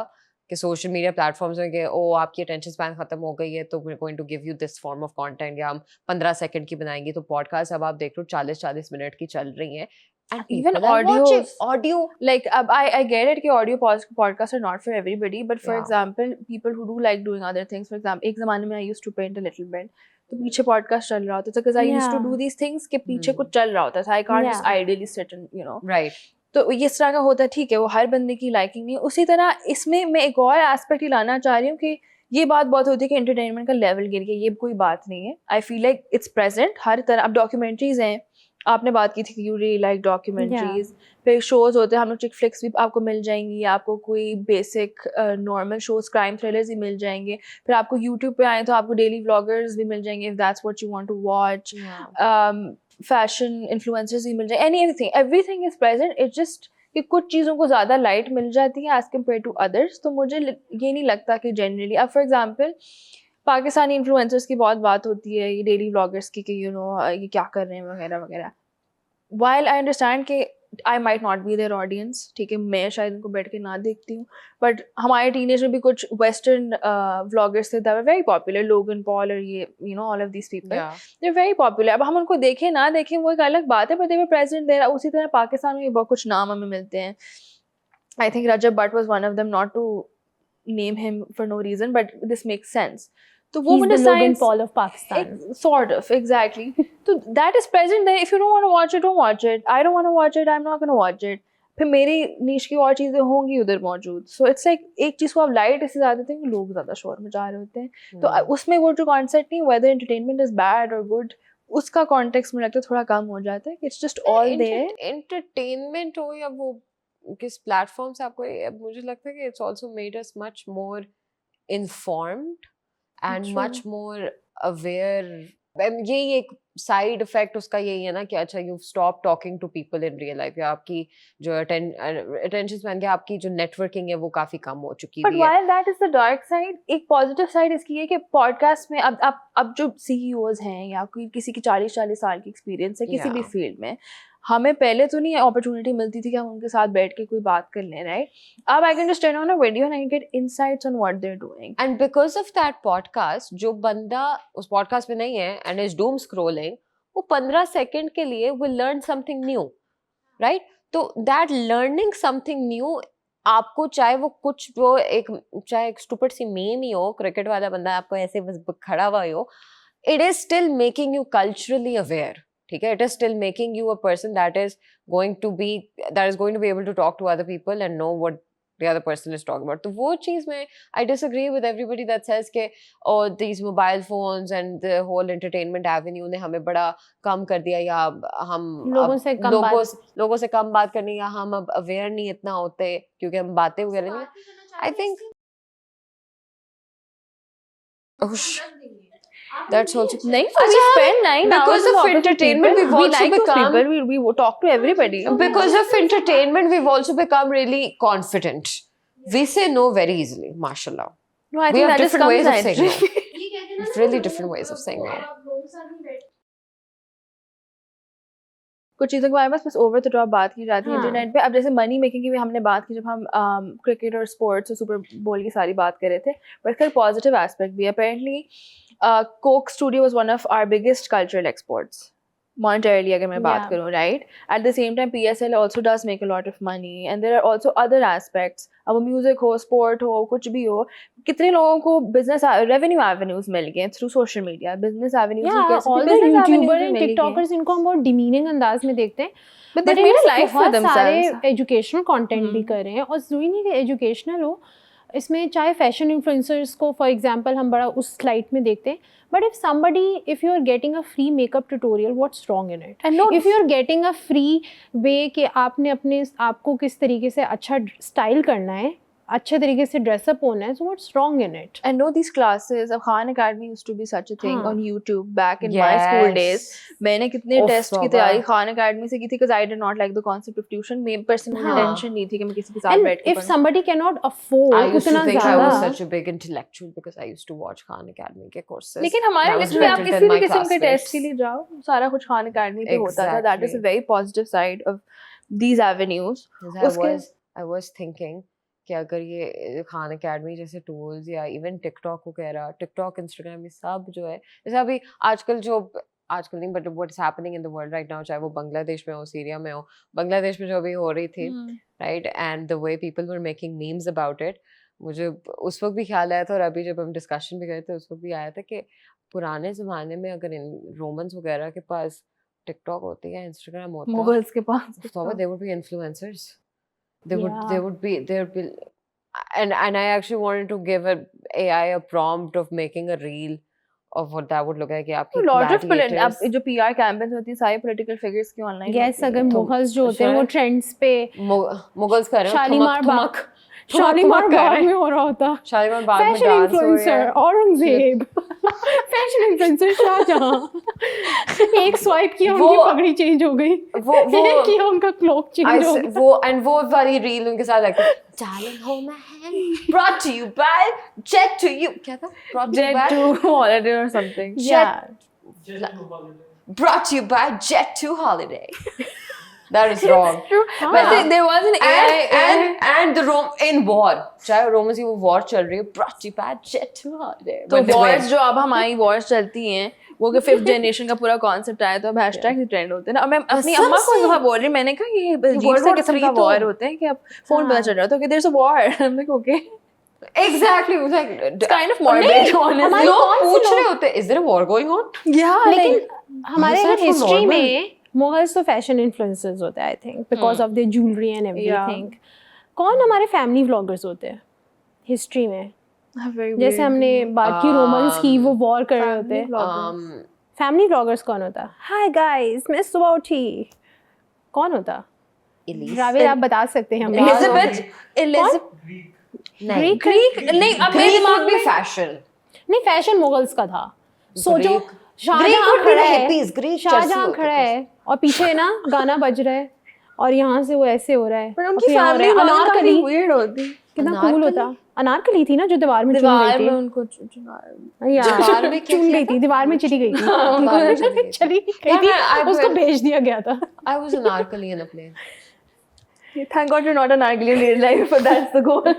कि सोशल मीडिया प्लेटफॉर्म्स में कि ओ आपकी अटेंशन स्पैन खत्म हो गई है तो we're going to give you this form of content, या हम 15 सेकंड की बनाएंगे, तो पॉडकास्ट अब आप देख लो 40-40 मिनट की चल रही हैं, and Even people are watching audio. like I get it कि audio podcasts are not for everybody, but for Yeah. example people who do like doing other things, for example एक ज़माने में I used to paint a little bit, तो पीछे podcast चल रहा होता था because I used to Yeah. do these things कि पीछे कुछ चल रहा होता था, I can't just Yeah. ideally sit and you know, Right. तो इस तरह का होता है, ठीक है, वो हर बंदे की लाइकिंग नहीं है। उसी तरह इसमें मैं एक और एस्पेक्ट ही लाना चाह रही हूँ कि ये बात बहुत होती है कि एंटरटेनमेंट का लेवल गिर गया, ये कोई बात नहीं है। I feel like it's present हर तरह। अब डॉक्यूमेंट्रीज हैं, आपने बात की थी कि यू रियली लाइक डॉक्यूमेंट्रीज, फिर शोज होते हैं, हम लोग चिक फ्लिक्स भी आपको मिल जाएंगी, आपको कोई basic normal shows crime thrillers भी मिल जाएंगे, फिर आपको यूट्यूब पे आए तो आपको डेली व्लॉगर्स भी मिल जाएंगे if that's what you want to watch, fashion influencers भी मिल जाएंगे, everything is present. It's just कि कुछ चीज़ों को ज़्यादा लाइट मिल जाती है एज कम्पेयर टू अदर्स, तो मुझे ये नहीं लगता कि जनरली। अब फॉर एग्जांपल पाकिस्तानी इन्फ्लुएंसर्स की बहुत बात होती है, ये डेली व्लॉगर्स की कि यू नो ये क्या कर रहे हैं वगैरह वगैरह। वाइल आई अंडरस्टैंड कि I might not be their audience, ठीक है, मैं शायद इनको बैठ के ना देखती हूँ, बट हमारे टीनेज में भी कुछ वेस्टर्न व्लॉगर्स थे that were very popular, Logan Paul और ये you know all of these people, they are very popular. अब हम उनको देखें ना देखें वो एक अलग बात है, but they were present there. उसी तरह पाकिस्तान में भी बहुत कुछ नाम हमें मिलते हैं। I think Rajab Butt was one of them, not to name him for no reason, but this makes sense. तो वो मुझे Logan Paul of Pakistan. Sort of, exactly. So that is present there. If you don't want to watch it, don't watch it. I don't want to watch it, I'm not going to watch it. फिर मेरी नीश की और चीज़ें होंगी उधर मौजूद। So it's like एक चीज़ को आप लाइट इससे ज़्यादा देते हैं, लोग ज़्यादा शोर मचा रहे होते हैं, तो उसमें वो जो कॉन्सेप्ट नहीं वेदर एंटरटेनमेंट इज बैड और गुड, उसका कॉन्टेक्स्ट में लगता है थोड़ा कम हो जाता है। It's just all there. Entertainment हो या वो किस प्लेटफॉर्म से आपको, मुझे लगता है कि it's also made us much more informed and much more aware. यही एक साइड इफेक्ट उसका यही है ना कि अच्छा you stop talking to people in real life, या आपकी जो अटेंशन स्पैन की आपकी जो नेटवर्किंग है वो काफी कम हो चुकी है। While that is the dark side, एक पॉजिटिव साइड इसकी है कि पॉडकास्ट में अब जो सीईओज हैं या कोई किसी की 40-40 साल की एक्सपीरियंस है किसी भी फील्ड में, हमें पहले तो नहीं अपॉर्चुनिटी मिलती थी कि हम उनके साथ बैठ के कोई बात कर लें, राइट? अब I can just turn on a video and I get insights on what they are doing, and because of that podcast, जो बंदा उस पॉडकास्ट में नहीं है एंड इज डूम स्क्रॉलिंग, वो 15 सेकंड के लिए will learn something new, right? तो दैट लर्निंग समथिंग न्यू आपको, चाहे वो एक स्टूपिड सी मीम ही हो, क्रिकेट वाला बंदा आपको ऐसे बस खड़ा हुआ हो, it is still making you culturally aware, ठीक है? It is still making you a person that is going to be able to talk to other people and know what the other person is talking about. तो वो चीज़ में I disagree with everybody that says कि these mobile phones and the whole entertainment avenue ने हमें बड़ा कम कर दिया, या हम लोगों से कम बात करनी, या हम अब aware नहीं इतना होते क्योंकि हम बातें वगैरह नहीं. I think that's also नहीं, so we spend 9 hours because of entertainment we've we also like become those people, we talk to everybody. Because of entertainment we've also become really confident. We say no very easily, mashallah. No, I We think have that just different comes ways of saying no. naturally. Really different ways of saying no. कुछ चीज़ों के बारे में बस over the top बात की जाती है हाँ. इंटरनेट पे. अब जैसे मनी मेकिंग की भी हमने बात की जब हम क्रिकेट और स्पोर्ट्स और सुपर बोल की सारी बात कर रहे थे, बट इसका पॉजिटिव एस्पेक्ट भी है. Apparently Coke Studio was one of our biggest cultural exports monetarily अगर मैं बात Yeah. करूँ, right? At the same time PSL also does make a lot of money and there are also other aspects. अब music हो, sport हो, कुछ भी हो, कितने लोगों को बिजनेस रेवेन्यू एवेन्यूज मिल गए through social media. Business avenues all the YouTuber and TikTokers इनको हम बहुत डिमीनिंग अंदाज में देखते हैं, But they've made a life for बहुत सारे themselves. एजुकेशनल कंटेंट भी कर रहे हैं. और ज़रूरी नहीं कि एजुकेशनल हो, इसमें चाहे फैशन इन्फ्लुएंसर्स को फॉर एग्जांपल हम बड़ा उस स्लाइड में देखते हैं, but if you are getting a free makeup tutorial, what's wrong in it? And no, if you are getting a free way कि आपने अपने आपको किस तरीके से अच्छा स्टाइल करना है, अच्छे तरीके से ड्रेसअप होना है, so what's wrong in it? I know these classes of Khan Academy used to be such a thing हाँ. on YouTube back in my school days. मैंने कितने Uff, टेस्ट की बाबा. तैयारी Khan Academy से की थी because I did not like the concept of tuition. मेरी personal हाँ. intention नहीं थी कि मैं किसी के साथ And बैठ के if पढूं. somebody cannot afford I used to उतना think I was ज़्यादा, such a big intellectual because I used to watch Khan Academy के courses. लेकिन हमारे And I was लिस्ट में आप better किसी than भी my किस्म के टेस्ट classmates. के लिए जाओ, सारा कुछ Khan Academy पे होता था. That is a Exactly. very positive side of these avenues. Because I was thinking कि अगर ये खान अकेडमी जैसे टूल्स या इवन टिकटॉक को कह रहा, टिकटॉक इंस्टाग्राम ये सब जो है, जैसे अभी आजकल नहीं but what is happening in the world right now, चाहे वो बांग्लादेश में हो, सीरिया में हो, बांग्लादेश में जो अभी हो रही थी, right, and the way people were making memes about it, मुझे उस वक्त भी ख्याल आया था और अभी जब हम डिस्कशन भी कर रहे थे उस वक्त भी आया था कि पुराने ज़माने में अगर इन रोमन्स वगैरह के पास टिकटॉक होती या इंस्टाग्राम होता, मुगल्स के पास they would be influencers. They Yeah. would be, and I actually wanted to give AI a prompt of making a reel of what that would look like. कि आपकी lot of gladiators- अब जो PR campaigns होती हैं सारे political figures की online. yes, अगर तो- मुगल्स जो होते हैं वो शायद- ट्रेंड्स पे मुगल्स कर रहे हो, शालीमार बाग थमक शालीमार कर बाग रहे में हो रहा होता, शालीमार बाग में फैशन डांस हो रहा इन्फ्लुएंसर है. औरंगजेब, फैशन इन्फ्लुएंसर शाहजहां, एक स्वाइप किया वो- उनकी पगड़ी चेंज हो गई, एक किया उनका क्लोक चेंज हो गया. वो वाली रील उनके साथ लगती है, Darling, hold my hand. Brought to you by Jet to you. क्या था? Brought to you by Jet to holiday or something. Yeah. Brought to you by Jet to Holiday. That is wrong. वैसे there was an AI And the in war. चाहे Romans की वो war चल रही है, brought to you by Jet to Holiday. तो But they wars win. जो अब हमारी wars चलती हैं वो कि फिफ्थ जनरेशन का पूरा कॉन्सेप्ट आया तो अब हैशटैग ही ट्रेंड होते हैं ना. अब मैं अपनी कसम अम्मा को से। सुबह बोल रही, मैंने कहा ये अजीब World सा War किस्म III का तो- वॉर होते हैं कि अब फोन पता चल रहा था कि there is a war. I'm like okay, Exactly. It was like it's kind of morbid honestly. हमारे लोग कौन से पूछ लोग- रहे होते हैं, is there a war going on? Yeah, लेकिन like हमारे Is अगर that so हिस्ट्री normal? में मुगल्स तो फैशन इन्फ्लुएंसर्स होते हैं I think because of their jewellery and everything. कौन हमारे फैमिली व्लॉगर्स होते हैं हिस्ट्री में? very जैसे weird. हमने बात की रोमन्स की, वो वॉर कर रहे होते हैं. vloggers. फैमिली व्लॉगर्स कौन होता? हाय गाइस, मैं सुबह उठी. कौन होता? Elise. रावेद आप बता सकते हैं हमें. Elizabeth नहीं. Greek नहीं अब मेरे Greek दिमाग would be में fashion. नहीं, फैशन मुगल्स का था. सोचो Greek शाहजहां would be खड़ा the है, hippies. Greek शाहजहां चर्ची खड़ा होते है और पीछे ना गाना बज रहा है और यहाँ से वो ऐसे हो रहा है. पर और उनकी फिर यहाँ हो रहा फैमिली है. अनारकली अनारकली weird होती. कितना अनारकली? कूल होता. अनारकली थी ना जो दीवार में चुन दीवार गई में थी. उनको दीवार में क्या चुन किया गई थी, दीवार में चिटी गई थी. दीवार में चली गई थी. चली गई Yeah, थी, I उसको will- भेज दिया गया था. I was an Anarkali in a plane. Thank God you're not an Anarkali in real life, but that's the goal.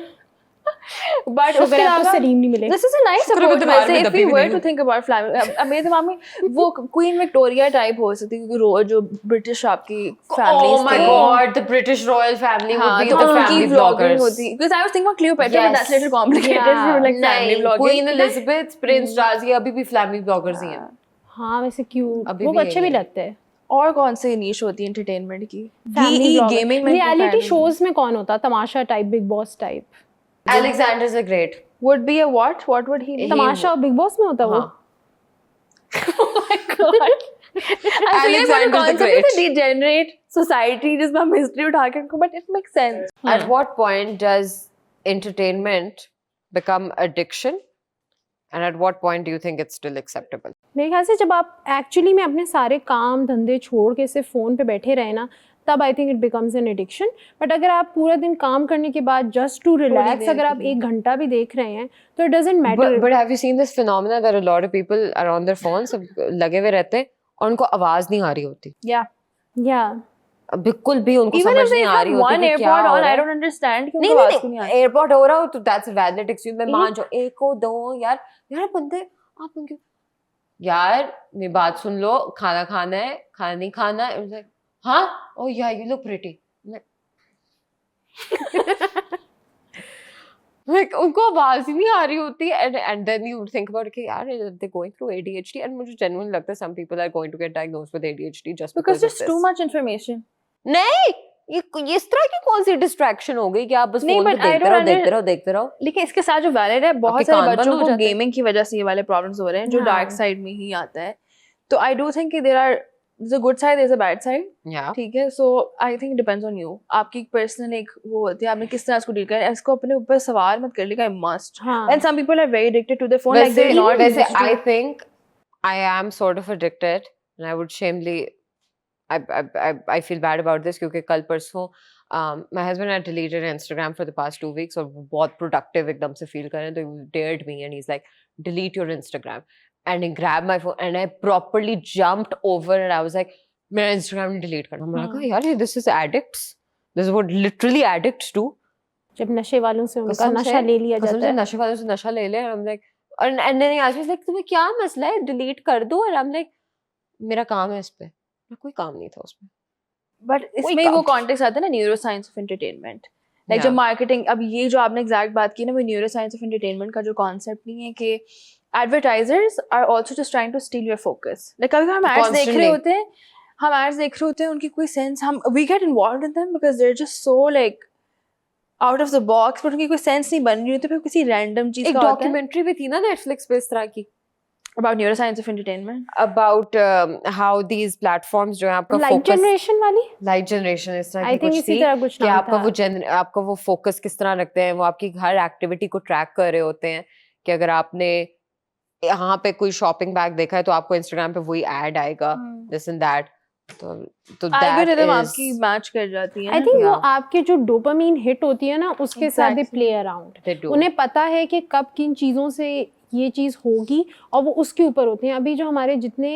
But शुक्र उसके है आपको अलावा सलीम नहीं मिले. This is a nice शुक्र है approach. दीवार वैसे में if दबी we भी were नहीं to हूँ. think about family, अब मेरे दिमाग में वो क्वीन विक्टोरिया टाइप हो सकती है क्योंकि जो ब्रिटिश आपकी family Oh my God, the British royal family would be तो the उनकी family vlogging vloggers. होती. Because I was thinking about Cleopatra, but Yes. that's a little complicated Yeah. for like family नहीं, vlogging. Queen Elizabeth, Prince Charles ये अभी भी family vloggers ही हैं. हाँ वैसे क्यों अभी वो भी अच्छे भी यही है. लगते हैं. और कौन सी नीश होती है एंटरटेनमेंट की? फैमिली गेमिंग में रियलिटी शोज में कौन होता? तमाशा type, big boss type? Alexander's a great. would be a what would he be? तमाशा और बिग बॉस में होता वो? हाँ. Oh my god. Alexander the Great. It's a degenerate society जिसमें हम history उठा के रखो, but it makes sense. At what point does entertainment become addiction? And at what point do you think it's still acceptable? मेरे ख्याल से जब आप एक्चुअली में अपने सारे काम धंधे छोड़ के सिर्फ फ़ोन पे बैठे रहे ना, तब I think it becomes an addiction. But अगर आप पूरा दिन काम करने के बाद जस्ट टू रिलैक्स अगर आप 1 घंटा भी देख रहे हैं तो it doesn't matter. But have you seen this phenomena that a lot of people are on their phones, लगे हुए रहते हैं और उनको आवाज नहीं आ रही होती. Yeah. या बिल्कुल भी उनको Even समझ if they नहीं आ रही have होती one कि क्या AirPod हो on, रहा I है. don't understand कि नहीं उनको आवाज क्यों नहीं नहीं आ रही. एयरपोर्ट हो रहा हो तो दैट्स अ वैलिड एक्सक्यूज. मैं मान जाओ 1 और 2 यार बंदे आप उनके यार मेरी बात सुन लो, खाना खाना है, खाना नहीं खाना है. Like, हाँ oh yeah you look pretty. Like उनको आवाज ही नहीं आ रही होती. And then you think about कि यार they're going through ADHD. And मुझे genuinely लगता है some people are going to get diagnosed with ADHD just Because of there's this. too much information. नहीं ये इस तरह की कौन सी डिस्ट्रैक्शन हो गई कि आप बस नहीं, फोन पे but I देखते don't रहो देखते रहो. लेकिन इसके साथ जो वैलिड है, बहुत आपके सारे कान बंद बच्चों हो को जाते हैं. गेमिंग की वजह से ये वाले प्रॉब्लम्स हो रहे हैं जो हाँ. डार्क साइड में ही आता है. तो आई डू थिंक कि there are there's a good side, there's a bad side. Yeah. ठीक है. So I think it depends on you. आपकी पर्सनल एक वो होती है, आपने किस तरह इसको डील करना है. इसको अपने ऊपर सवार मत कर लेगा. must. हाँ. And some people are very addicted to their phone, like they're not. वैसे I think I am sort of addicted and I would shamefully I feel bad about this क्योंकि कल परसों my husband had deleted Instagram for the past 2 weeks और वो बहुत productive एकदम से feel कर रहे हैं तो he dared me and he's like delete your Instagram and he grabbed my phone and I properly jumped over and I was like मेरा Instagram delete करना. मैं कहा यार this is addicts, this is what literally addicts do. जब नशे वालों से उनका नशा ले लिया जाता है. नशे वालों से नशा ले ले and I'm like and then he asked me like तुम्हें क्या मसला है delete कर दो और I'm like मेरा काम है इस पे. कोई काम नहीं था उसमें. बट इसमें वो कॉन्टेक्स्ट आता है ना neuro science of entertainment. Like जब मार्केटिंग, अब ये जो आपने एग्जैक्ट बात की ना, वो न्यूरो साइंस ऑफ एंटरटेनमेंट का जो कॉन्सेप्ट नहीं है कि advertisers are also just trying to steal your focus. Like कभी हम एड्स देख रहे होते हैं, उनकी कोई सेंस, हम we get involved in them because they are just so like out of the box, but उनकी कोई सेंस नहीं बन रही होती. फिर किसी रैंडम चीज एक का डॉक्यूमेंट्री भी थी ना नेटफ्लिक्स पे इस तरह की about neuroscience of entertainment, about how these platforms जो है आपका लाइट जनरेशन वाली, लाइट जनरेशन इस तरह आई की थिंक कुछ इसी थी तरह कुछ कि नाम था. आपका वो फोकस किस तरह रखते हैं, वो आपकी हर एक्टिविटी को ट्रैक कर रहे होते हैं कि अगर आपने यहाँ पे कोई शॉपिंग बैग देखा है तो आपको इंस्टाग्राम पे वही ऐड आएगा दिस एंड दैट. तो एल्गोरिथम आपकी मैच कर जाती है. आई थिंक वो आपके जो डोपामीन हिट होती है ना उसके साथ दे प्ले अराउंड. उन्हें पता है कि कब किन चीज़ों से ये चीज़ होगी और वो उसके ऊपर होते हैं. अभी जो हमारे जितने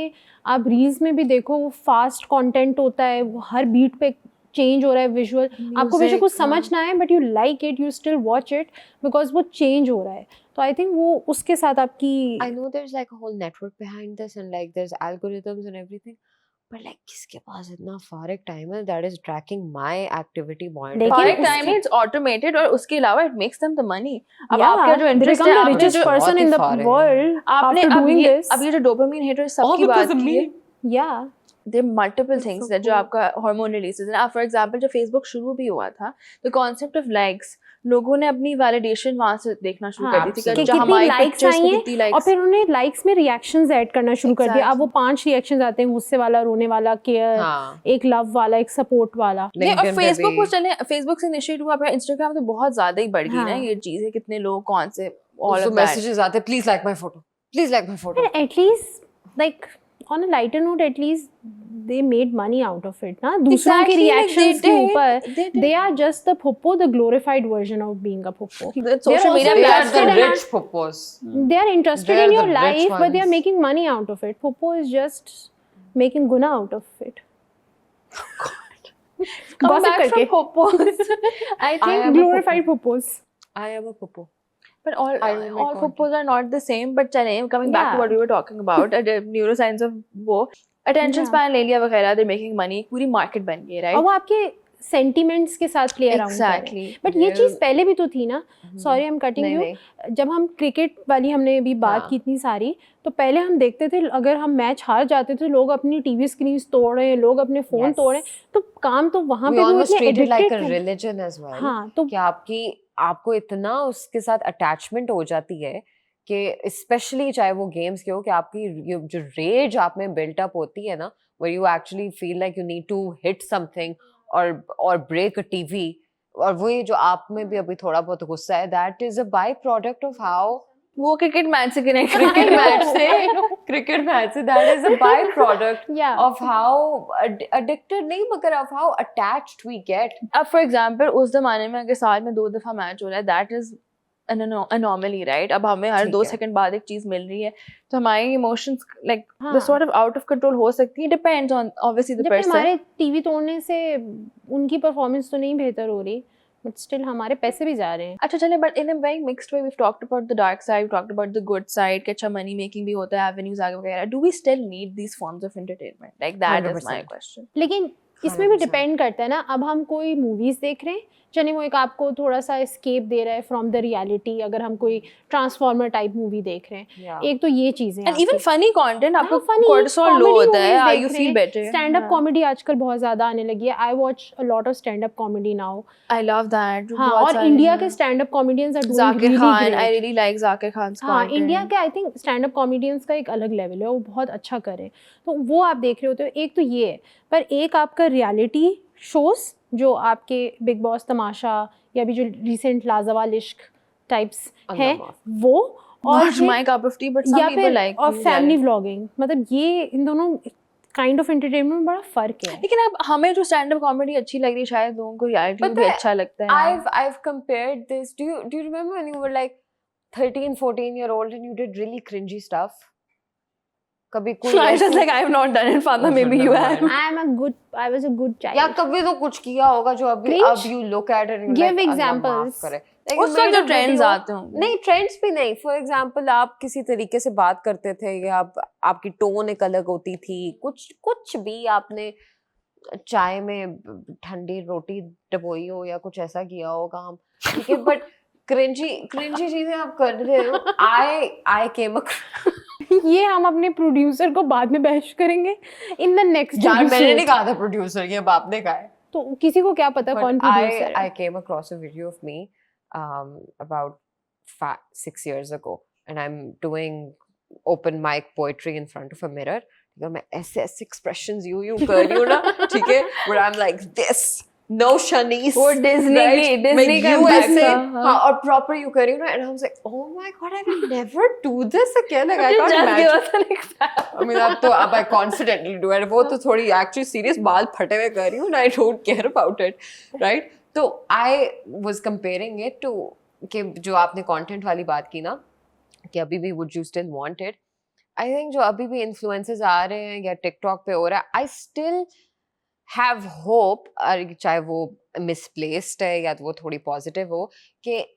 आप रील्स में भी देखो वो फास्ट कंटेंट होता है, वो हर बीट पे चेंज हो रहा है विजुअल. आपको वैसे कुछ समझ ना आए but you like it, you still watch it because वो चेंज हो रहा है. तो आई थिंक वो उसके साथ आपकी I know there's like a whole network behind this and like there's algorithms and everything. But like किसके पास इतना फारिग टाइम है that is tracking my activity monitoring. Correct time it's automated और उसके अलावा it makes them the money. अब Yeah, आपका जो they इंटरेस्ट become है, the आपने richest जो person in the बहुत ही world आपने after doing this. अब ये जो डोपामाइन हिट और सबकी All बात because of की me. है, Yeah. there are multiple things so that जो cool. आपका हार्मोन रिलीजेस है. फॉर एग्जांपल जब फेसबुक शुरू भी हुआ था, द कांसेप्ट ऑफ लाइक्स, लोगों ने अपनी वैलिडेशन वहां से देखना शुरू कर दी थी कि कितनी हमारी likes पिक्चर्स आई पे हैं, कितनी और लाइक्स. फिर उन्हें लाइक्स में रिएक्शंस ऐड करना शुरू कर दिया. अब वो 5 रिएक्शंस आते हैं, गुस्से वाला, रोने वाला, केयर, हाँ. एक लव वाला, एक सपोर्ट वाला. नहीं, और LinkedIn पे फेसबुक भी. को चले, फेसबुक से इनिशिएट हुआ, फिर इंस्टाग्राम तो बहुत ज्यादा ही बढ़ गई ना हाँ. ये चीज है. कितने लोग कौन से all So of that. messages आते please like my photo, please like my photo. And at least like on a lighter note, at least they made money out of it ना. दूसरों के Exactly, like reactions they के did. ऊपर they are just the popo, the glorified version of being a popo. Social media They are interested the in rich popos. They are interested They are in the your rich life, but they are ones. making money out of it. Popo is just making guna out of it. Come Gossip back करके. from popos. I I think, am a Glorified popos. I am a popo. but I will make all content. popos are not the same. But चले, coming back to Yeah. what we were talking about, neuroscience of वो attention Yeah. span ले लिया वगैरह, they're making money, पूरी market बन गई, और right? वो आपके सेंटिमेंट्स के साथ प्ले अराउंड कर रहे हैं। Exactly. बट ये चीज़ पहले भी तो थी ना, सॉरी आई एम कटिंग नहीं, यू, नहीं। जब हम क्रिकेट वाली हमने अभी बात हाँ। की इतनी सारी, तो पहले हम देखते थे अगर हम मैच हार जाते थे लोग अपनी टीवी स्क्रीन तोड़ रहे हैं, लोग अपने फोन तोड़ रहे हैं, तो काम तो वहाँ We पे भी वो almost इतने treat it like a addicted थे। religion as well. हाँ, तो कि आपको इतना उसके साथ अटैचमेंट हो जाती है कि स्पेशली चाहे वो गेम्स के हो, कि आपकी ये जो रेज आप में बिल्ट अप होती है ना, where you actually feel like you need to hit something or break a TV, और वो ये जो आप में भी अभी थोड़ा बहुत गुस्सा है, that is a by product of how वो क्रिकेट मैच से कनेक्ट cricket match से that is a by product Yeah. of how addicted नहीं, मगर of how attached we get. अब फॉर एग्जाम्पल उस जमाने में अगर साल में 2 दफा मैच हो रहा है, that is an anomaly, right? अब हमें हर ठीक 2 है। सेकंड बाद एक चीज मिल रही है, तो हमारी इमोशंस लाइक हाँ। The sort of out of control हो सकती है, डिपेंड्स ऑन ऑब्वियसली द जबकि पर्सन। हमारे टीवी तोड़ने से उनकी परफॉर्मेंस तो नहीं बेहतर हो रही, बट स्टिल हमारे पैसे भी जा रहे हैं। अच्छा चले, but in a very mixed way, we talked about the dark side, we talked about the good side, कि अच्छा मनी मेकिंग भी होता है, एवेन्यूज आगे वगैरह। Do we still need these forms of entertainment? Like that is my 100%. Question. लेकिन इसमें भी 100%. डिपेंड करता है ना, अब हम कोई मूवीज देख रहे हैं, चलिए वो एक आपको थोड़ा सा एस्केप दे रहा है फ्रॉम द रियलिटी, अगर हम कोई ट्रांसफॉर्मर टाइप मूवी देख रहे हैं, Yeah. एक तो ये चीजें एंड इवन फनी कंटेंट, आपको फनी कोर्टिसोल लो होता है, you feel better. Stand up comedy आजकल बहुत ज्यादा आने लगी है, I watch a lot of stand up comedy now. I love that. हाँ, और इंडिया के stand up comedians are doing Zakir really Khan, great. I really like Zakir Khan's हाँ, content. इंडिया के I think stand up comedians का एक अलग लेवल है, वो बहुत अच्छा कर रहे हैं, तो वो आप देख रहे होते हो। एक तो ये है, पर एक आपका रियलिटी शोज जो आपके बिग बॉस, तमाशा, या भी जो रिसेंट लाजवाब इश्क टाइप्स हैं अल्लाह माफ। वो, और Not my cup of tea, but some या people फिर like और these फैमिली are- व्लॉगिंग, मतलब ये इन दोनों काइंड ऑफ एंटरटेनमेंट में बड़ा फर्क है। लेकिन अब हमें जो स्टैंड अप कॉमेडी अच्छी लग रही है, शायद लोगों को रियलिटी पता भी है, अच्छा लगता है। I've compared this. Do you remember when you were like 13, 14-year-old and you did really cringy stuff? कभी कोई I was just ऐसी- like, I have not done it, Father. Maybe you have. I was a good child. या कभी तो कुछ किया होगा जो अभी Cringe? अब you look at it and you Give like, Allah examples. माफ करे। Like, उस you वक्त made जो a ट्रेंड्स video- आते होंगे। नहीं, ट्रेंड्स भी नहीं। फॉर एग्जाम्पल आप किसी तरीके से बात करते थे, या आपकी टोन एक अलग होती थी, कुछ भी आपने चाय में ठंडी रोटी डबोई हो या कुछ ऐसा किया हो काम, ठीक है, बट क्रिंजी चीजें आप कर रहे हो। आई केम ये हम अपने प्रोड्यूसर को बाद में बहस करेंगे इन द नेक्स्ट यार, मैंने नहीं कहा था प्रोड्यूसर, ये बाप ने कहा है। तो किसी को क्या पता कौन प्रोड्यूसर I है। came across a video of me about 6 years ago, and I'm doing open mic poetry in front of a mirror. मैं ऐसे expressions यूं कर रही हूँ ना, ठीक है, where I'm like this, no Shanice, वो Disney right? की- मैं Disney का यूं ऐसे, हाँ। हाँ, और proper यूं कर रही हूँ ना, and I was like, oh my god, I will never do this again. Like, I can't Just imagine. give us an example. I mean, अब I confidently do it. वो तो थोड़ी actually serious बाल फटे हुए कर रही हूँ, and I don't care about it, right? तो I was comparing it to कि जो आपने content वाली बात की ना, कि अभी भी would you still want it? I think जो अभी भी influences आ रहे हैं या TikTok पे हो रहा है, I still have hope, चाहे वो misplaced है या वो थोड़ी positive हो, कि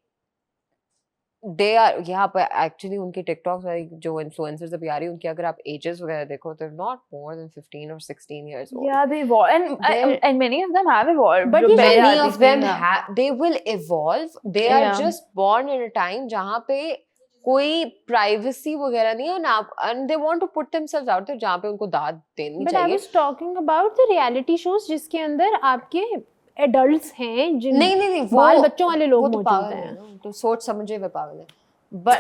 दे आर यहाँ पर एक्चुअली उनकी टिकटॉक जो इन्फ्लुएंसर्स अभी आ रही है, उनकी अगर आप एजेस वगैरह देखो, they're not more than 15 or 16 years old. Yeah, they evolve, and many of them have evolved. But जो ये पहले Many आती of थी them ना। they will evolve. They are Yeah. just born in a time जहाँ पे कोई privacy वगैरह नहीं है, and they want to put themselves out there, जहाँ पे उनको दाद देनी बट आई चाहिए। Was talking about the reality shows जिसके अंदर आपके एडल्ट्स हैं, जिन नहीं बाल बच्चों वाले लोग वो तो मौजूद पागल हैं। है ना, तो सोच समझे वे पागल है, बट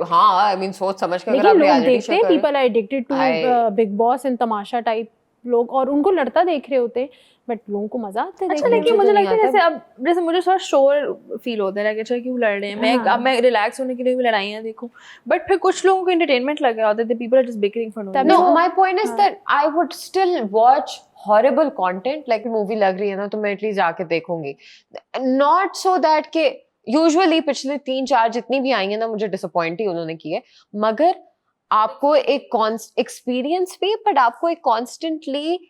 हाँ, आई मीन सोच समझ के अगर लेकिन आप लोग रियलिटी देखते शो हैं, कर रहे people are addicted to I- Bigg Boss and तमाशा टाइप लोग, और उनको लड़ता देख रहे होते हैं, बट लोगों को मजा आता है अच्छा, देखने लेकिन में। मुझे तो नहीं लगता है आता। जैसे अब जैसे मुझे थोड़ा शोर फील होता है, अच्छा क्यों लड़ रहे हैं, हाँ। अब मैं रिलैक्स होने के लिए भी लड़ाइयाँ देखूं, बट फिर कुछ लोगों को एंटरटेनमेंट लग रहा होता है, people are just bickering for no तभी No, वो- my point is that I would still watch horrible content, like movie लग रही है ना, तो मैं एटलीस्ट जाके देखूंगी, not so that के यूजुअली पिछले 3-4 जितनी भी आई है ना, मुझे डिसअपॉइंट ही उन्होंने की है, मगर आपको एक एक्सपीरियंस भी, बट आपको एक कॉन्स्टेंटली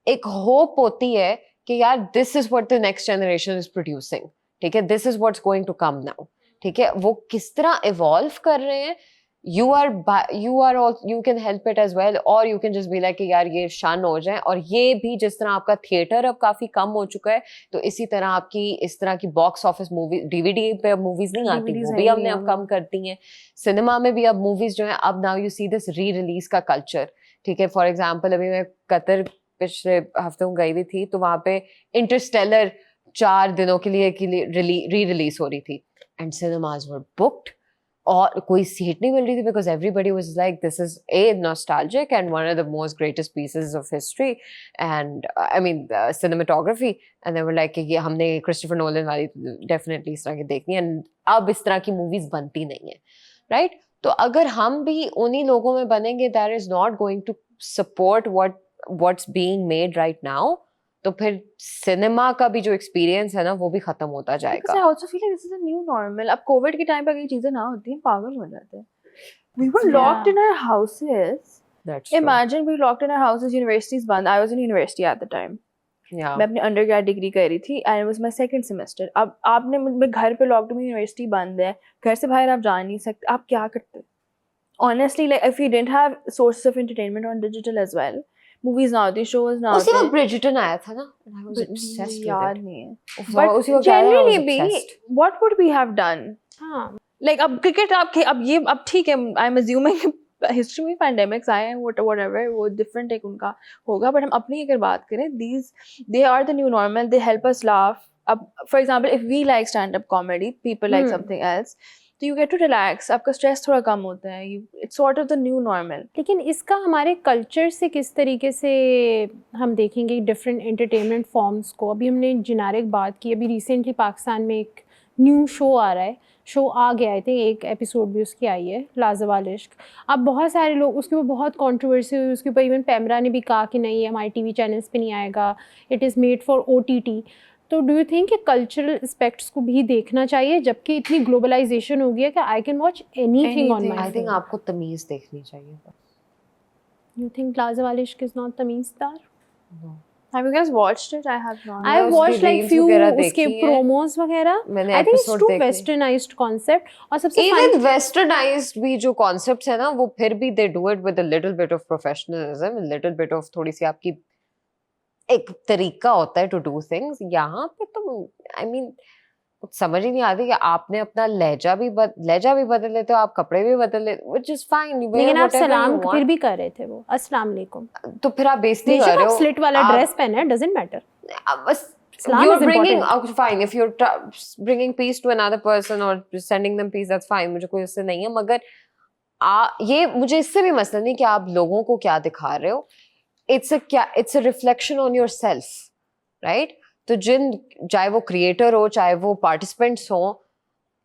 एक होप होती है कि यार this is what the next generation is producing, ठीक है, this is what's going to come now, ठीक है, वो किस तरह इवॉल्व कर रहे हैं, you are all, you can help it as well, or you can just be like कि यार ये शन हो जाए. और ये भी जिस तरह आपका थिएटर अब काफी कम हो चुका है, तो इसी तरह आपकी इस तरह की बॉक्स ऑफिस मूवी DVD पे अब मूवीज नहीं आती, DVDs वो है भी ही हमने नहीं अब अब. कम कर दी हैं. सिनेमा में भी अब मूवीज जो है, अब now you see this re release का कल्चर. ठीक है, फॉर एग्जाम्पल अभी मैं कतर पिछले हफ्ते गई हुई थी, तो वहां पे इंटरस्टेलर 4 दिनों के लिए री रिलीज हो रही थी, एंड सिनेमाज वर बुक्ड, और कोई सीट नहीं मिल रही थी, because everybody was like this is a nostalgic and one of the most greatest pieces of history and I mean cinematography, and they were like कि ये हमने क्रिस्टोफर नोलन वाली definitely इस तरह की देखनी है, एंड अब इस तरह की मूवीज बनती नहीं है, राइट? तो अगर हम भी उन्हीं लोगों में बनेंगे that is not going to support what's being made right now, तो फिर सिनेमा का भी जो एक्सपीरियंस है ना, वो भी खत्म होता जाएगा. I also feel like this is a new normal. अब कोविड के टाइम पे ये चीजें ना होती हैं, पागल हो जाते हैं. We were locked in our houses. That's true. Imagine we were locked in our houses, universities बंद. I was in university at the time. Yeah. मैं अपनी अंडरग्रेड डिग्री कर रही थी and it was my second semester. अब आपने मैं घर पे लॉकडाउन में, यूनिवर्सिटी बंद है, घर से बाहर आप जा नहीं सकते, आप क्या करते? Honestly, like if we didn't have sources of entertainment on digital as well, movies ना होती, shows ना उसी होते. वक्त ब्रिजटन आया था ना, and I was obsessed with याद it. नहीं है. But But उसी वक्त आया, I was generally भी, obsessed. what would we have done? हाँ Like अब क्रिकेट अब ठीक है, आई एम अज्यूमिंग हिस्ट्री में पैंडेमिक्स आए हैं, व्हाटएवर, वो डिफरेंट एक उनका होगा, बट हम अपनी अगर बात करें, they are the new normal, they help us laugh. अब for example if we like stand up comedy, people like something else, तो यू गेट टू रिलैक्स, आपका स्ट्रेस थोड़ा कम होता है, it's sort of the new normal. लेकिन इसका हमारे कल्चर से किस तरीके से हम देखेंगे डिफरेंट एंटरटेनमेंट फॉर्म्स को. अभी हमने जेनेरिक बात की, अभी रिसेंटली पाकिस्तान में एक न्यू शो आ रहा है, शो आ गया, आई थिंक एक एपिसोड भी उसकी आई है, लाजवाल इश्क. अब बहुत सारे लोग, उसके ऊपर बहुत कंट्रोवर्सी हुई, उसके ऊपर इवन पैमरा ने भी कहा कि नहीं हमारे टीवी चैनल्स पे नहीं आएगा, it is made for OTT. तो डू यू थिंक कि कल्चरल एस्पेक्ट्स को भी देखना चाहिए, जबकि इतनी ग्लोबलाइजेशन हो गई है कि I can watch anything on my I think आपको तमीज देखनी चाहिए. You think Lazawal Ishq is not तमीज़दार? No. Have you guys watched it? I have not. I उसकी वॉच लाइक reels फ्यू वगैरह उसके देखी है. प्रोमोज वगैरह. मैंने I think it's episode two देखे. Westernised concept. और सबसे Even westernized भी जो concepts है ना, वो फिर भी they do it with a little bit of professionalism, a little bit of थोड़ी सी आपकी एक तरीका होता है to do things. यहाँ पे तो I mean कुछ समझ ही नहीं आती कि आपने अपना लहजा भी बदल लेते हो, आप कपड़े भी बदल लेते हो, which is fine. लेकिन आप सलाम फिर भी कर रहे थे, वो अस्सलाम वालेकुम. तो फिर आप बेइज्जती कर बेशक रहे आप हो. स्लिट वाला आप- ड्रेस पहना है, डजंट मैटर. बस Islam you're is bringing important. fine if you're bringing peace to another person or sending them peace, that's fine. मुझे कोई इससे नहीं है, मगर ये मुझे इससे भी मसला नहीं कि आप लोगों को क्या दिखा रहे हो. It's a reflection on yourself, right? तो चाहे वो क्रिएटर हो, चाहे वो पार्टिसिपेंट्स हो,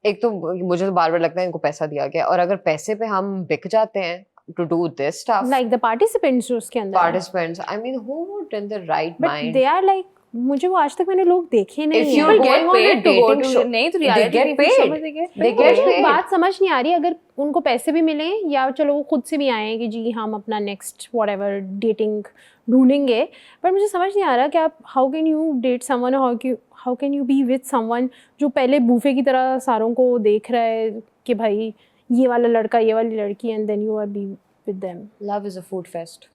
एक तो मुझे तो बार बार लगता है इनको पैसा दिया गया, और अगर पैसे पे हम बिक जाते हैं to do this stuff, like the participants जो उसके अंदर participants, I mean who would in the right but mind? They are like, मुझे वो आज तक मैंने लोग देखे नहीं If हैं. you're People going get on a paid to go dating to show, नहीं तो they reality get TV paid. show में they get They paid. get मुझे paid. बात समझ नहीं आ रही, अगर उनको पैसे भी मिले या चलो वो खुद से भी आए हैं कि जी हम अपना नेक्स्ट व्हाटएवर डेटिंग ढूंढेंगे, पर मुझे समझ नहीं आ रहा कि आप how can you date someone, how can you be with someone जो पहले बूफे की तरह सारों को देख रहा है कि भाई ये वाला लड़का ये वाली लड़की, and then you are be with them. Love is a food fest.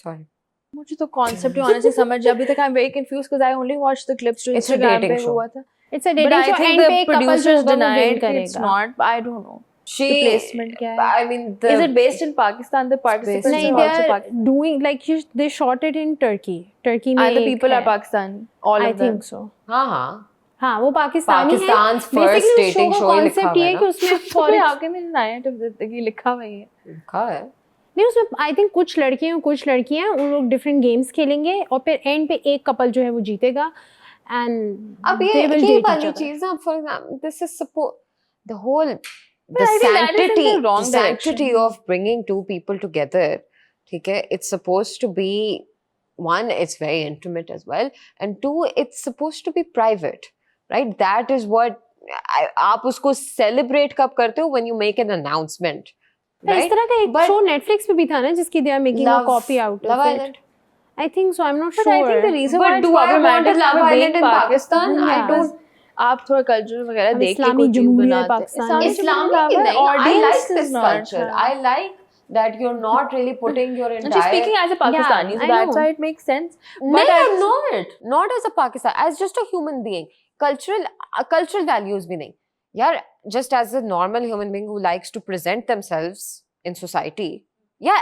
Sorry. मुझे तो कॉन्सेप्ट ही honestly समझ, अभी तक I'm very confused because I only watched the clips जो It's a Instagram dating पे show. हुआ था. It's a But dating I show, think and पे the एक कपल जो producers होगा वो denied विन कि it's करेगा. not. But I don't know. She The placement क्या है? I mean the Is it based in Pakistan? The participants नहीं, are they also are Pakistan. doing like they shot it in Turkey में And the एक people है. are Pakistan. All I of them. think so. हाँ हाँ वो पाकिस्तानी है. Pakistan's first Basically उस dating show show का ही लिखा concept हुआ ये है है कि ना. उसमें For for आपके में नायक जिंदगी लिखा हुआ है. लिखा है. नहीं उसमें आई थिंक कुछ लड़के और कुछ लड़कियां, उन लोग डिफरेंट गेम्स खेलेंगे और फिर एंड पे एक कपल जो है वो जीतेगा एंड अब ये वाली चीज ना, for example this is suppose the whole But I think that is in the wrong sanctity direction. of bringing two people together, ठीक है, it's supposed to be, one, it's very intimate as well, and two, it's supposed to be private, right? That is what आप उसको celebrate कब करते हो, when you make an announcement, इस right? तरह का एक But शो नेटफ्लिक्स पे भी था ना जिसकी they are making a copy out Love of it. Island. I think so, I am not But I think the sure. reason But why it's do I want a problematic Love for being Island in Pakistan? I Yeah. don't. आप थोड़ा culture वगैरह अब देख के इस्लामी कोई चीज जमहूरियत बनाते पाकिस्तान। Islamic नहीं, I audience like is this not, culture. हाँ. I like that you're not really putting your And she's entire. speaking as a Pakistani, Yeah, so I that's know. why it makes sense. No, But I'm not as a Pakistan, as just a human being. Cultural values भी नहीं. यार, just as a normal human being who likes to present themselves in society. Yeah,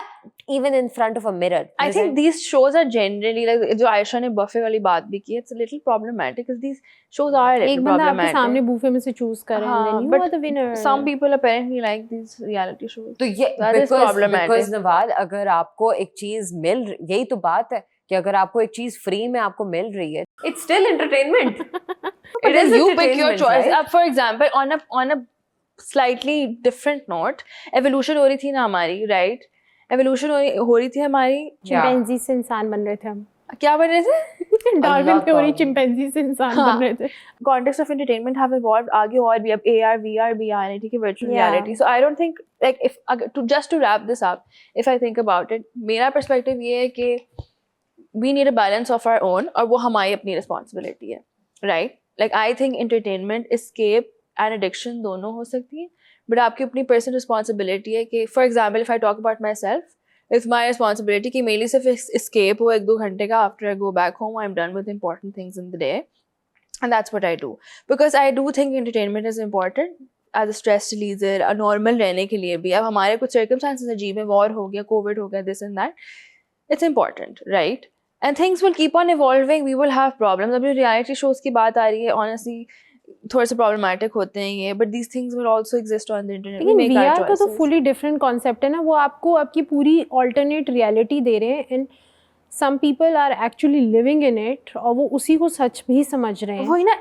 even in front of a mirror. I think these shows are generally like जो आयशा ने buffet वाली बात भी की, it's a little problematic because these shows are a little एक बंदा आपके problematic. सामने बूफे में से चूज कर रहे हैं, हाँ, then you but are the winner. some people apparently like these reality shows. तो ये That is problematic. because Nawal, अगर आपको एक चीज यही तो बात है कि अगर आपको एक चीज फ्री में आपको मिल रही है, it's still entertainment. But then you pick your choice. Right? For example, on a slightly different note, evolution हो रही थी ना हमारी, right? Evolution हो रही थी हमारी. चिंपैंजी से इंसान बन रहे थे हम. क्या बन रहे थे? डार्विन थ्योरी चिंपैंजी से इंसान बन रहे थे. Context of entertainment have evolved. आगे और भी अब AR, VR भी आ रहे हैं, ठीक है, virtual Yeah. reality. So I don't think like just to wrap this up, if I think about it, मेरा perspective ये है कि we need a balance of our own और वो हमारी अपनी responsibility है, right? Like I think entertainment, escape and addiction दोनों हो सकती हैं, but आपकी अपनी personal responsibility है कि for example if I talk about myself, it's my responsibility कि मेरे लिए सिर्फ escape हो 1-2 घंटे का, after I go back home I'm done with important things in the day, and that's what I do because I do think entertainment is important as a stress releaser, a normal रहने के लिए भी. अब हमारे कुछ circumstances अजीब हैं, war हो गया, COVID हो गया, this and that, it's important, right? And things will keep on evolving, we will have problems. अभी reality shows की बात आ रही है, honestly थोड़े से problematic होते हैं ये, but these things will also exist on the internet. We लेकिन make our VR का तो choices. fully different concept है ना, वो आपको आपकी पूरी alternate reality दे रहे हैं, and some people are actually living in it और वो उसी को सच भी समझ रहे हैं. वही ना,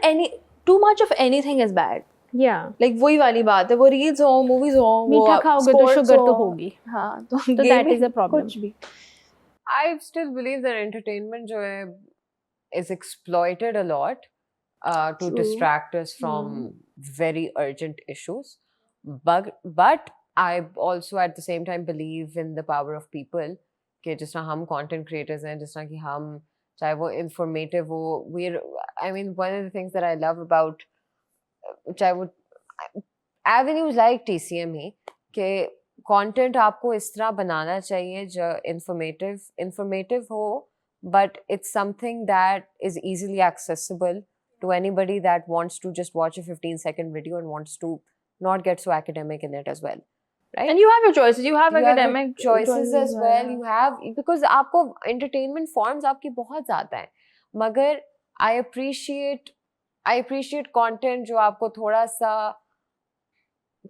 too much of anything is bad. Yeah. Like वही वाली बात है, वो reels हो, movies हो, मीठा खाओगे तो sugar तो होगी. हाँ, तो that is a problem. कुछ भी. I still believe that entertainment जो है is exploited a lot to True. distract us from very urgent issues. But I also at the same time believe in the power of people कि जिस तरह हम content creators हैं, जिस तरह कि हम चाहे वो informative हो, I mean one of the things that I love about चाहे वो avenues like TCM ही कि content आपको इस तरह बनाना चाहिए जो informative हो, but it's something that is easily accessible to anybody that wants to just watch a 15-second video and wants to not get so academic in it as well, right? And you have your choices. You have academic choices as well. You have, because आपको entertainment forms आपकी बहुत ज़्यादा हैं, मगर I appreciate content जो आपको थोड़ा सा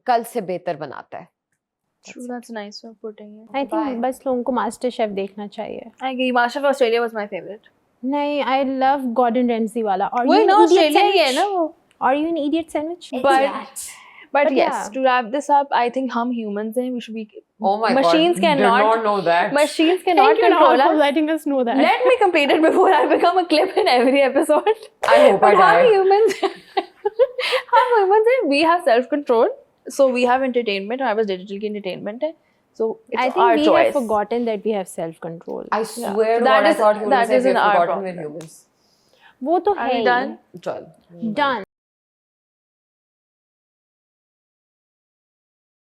कल से बेहतर बनाता है. True, that's nice way of putting it. I think बस लोगों को मास्टर शेफ देखना चाहिए. I agree. Master of Australia was my favorite. नहीं, I love Gordon Ramsay वाला. Are वही you ना, an idiot Australia ही है sandwich? ना वो. Are you an idiot sandwich? But yes, yeah. to wrap this up, I think हम humans हैं. We should be. Oh my machines God, cannot. did not know that. Machines cannot Thank you, control Rahul, for us. letting us know that. Let me complete it before I become a clip in every episode. I hope I But हम die. humans, हम humans हैं. We have self-control, so we have entertainment. और बस digital की entertainment है. So it's I our think we choice. have forgotten that we have self-control. I swear to That God, I is- thought humans that have is in our forgotten problem. we're humans. वो तो Are है we he. done? चल. Done.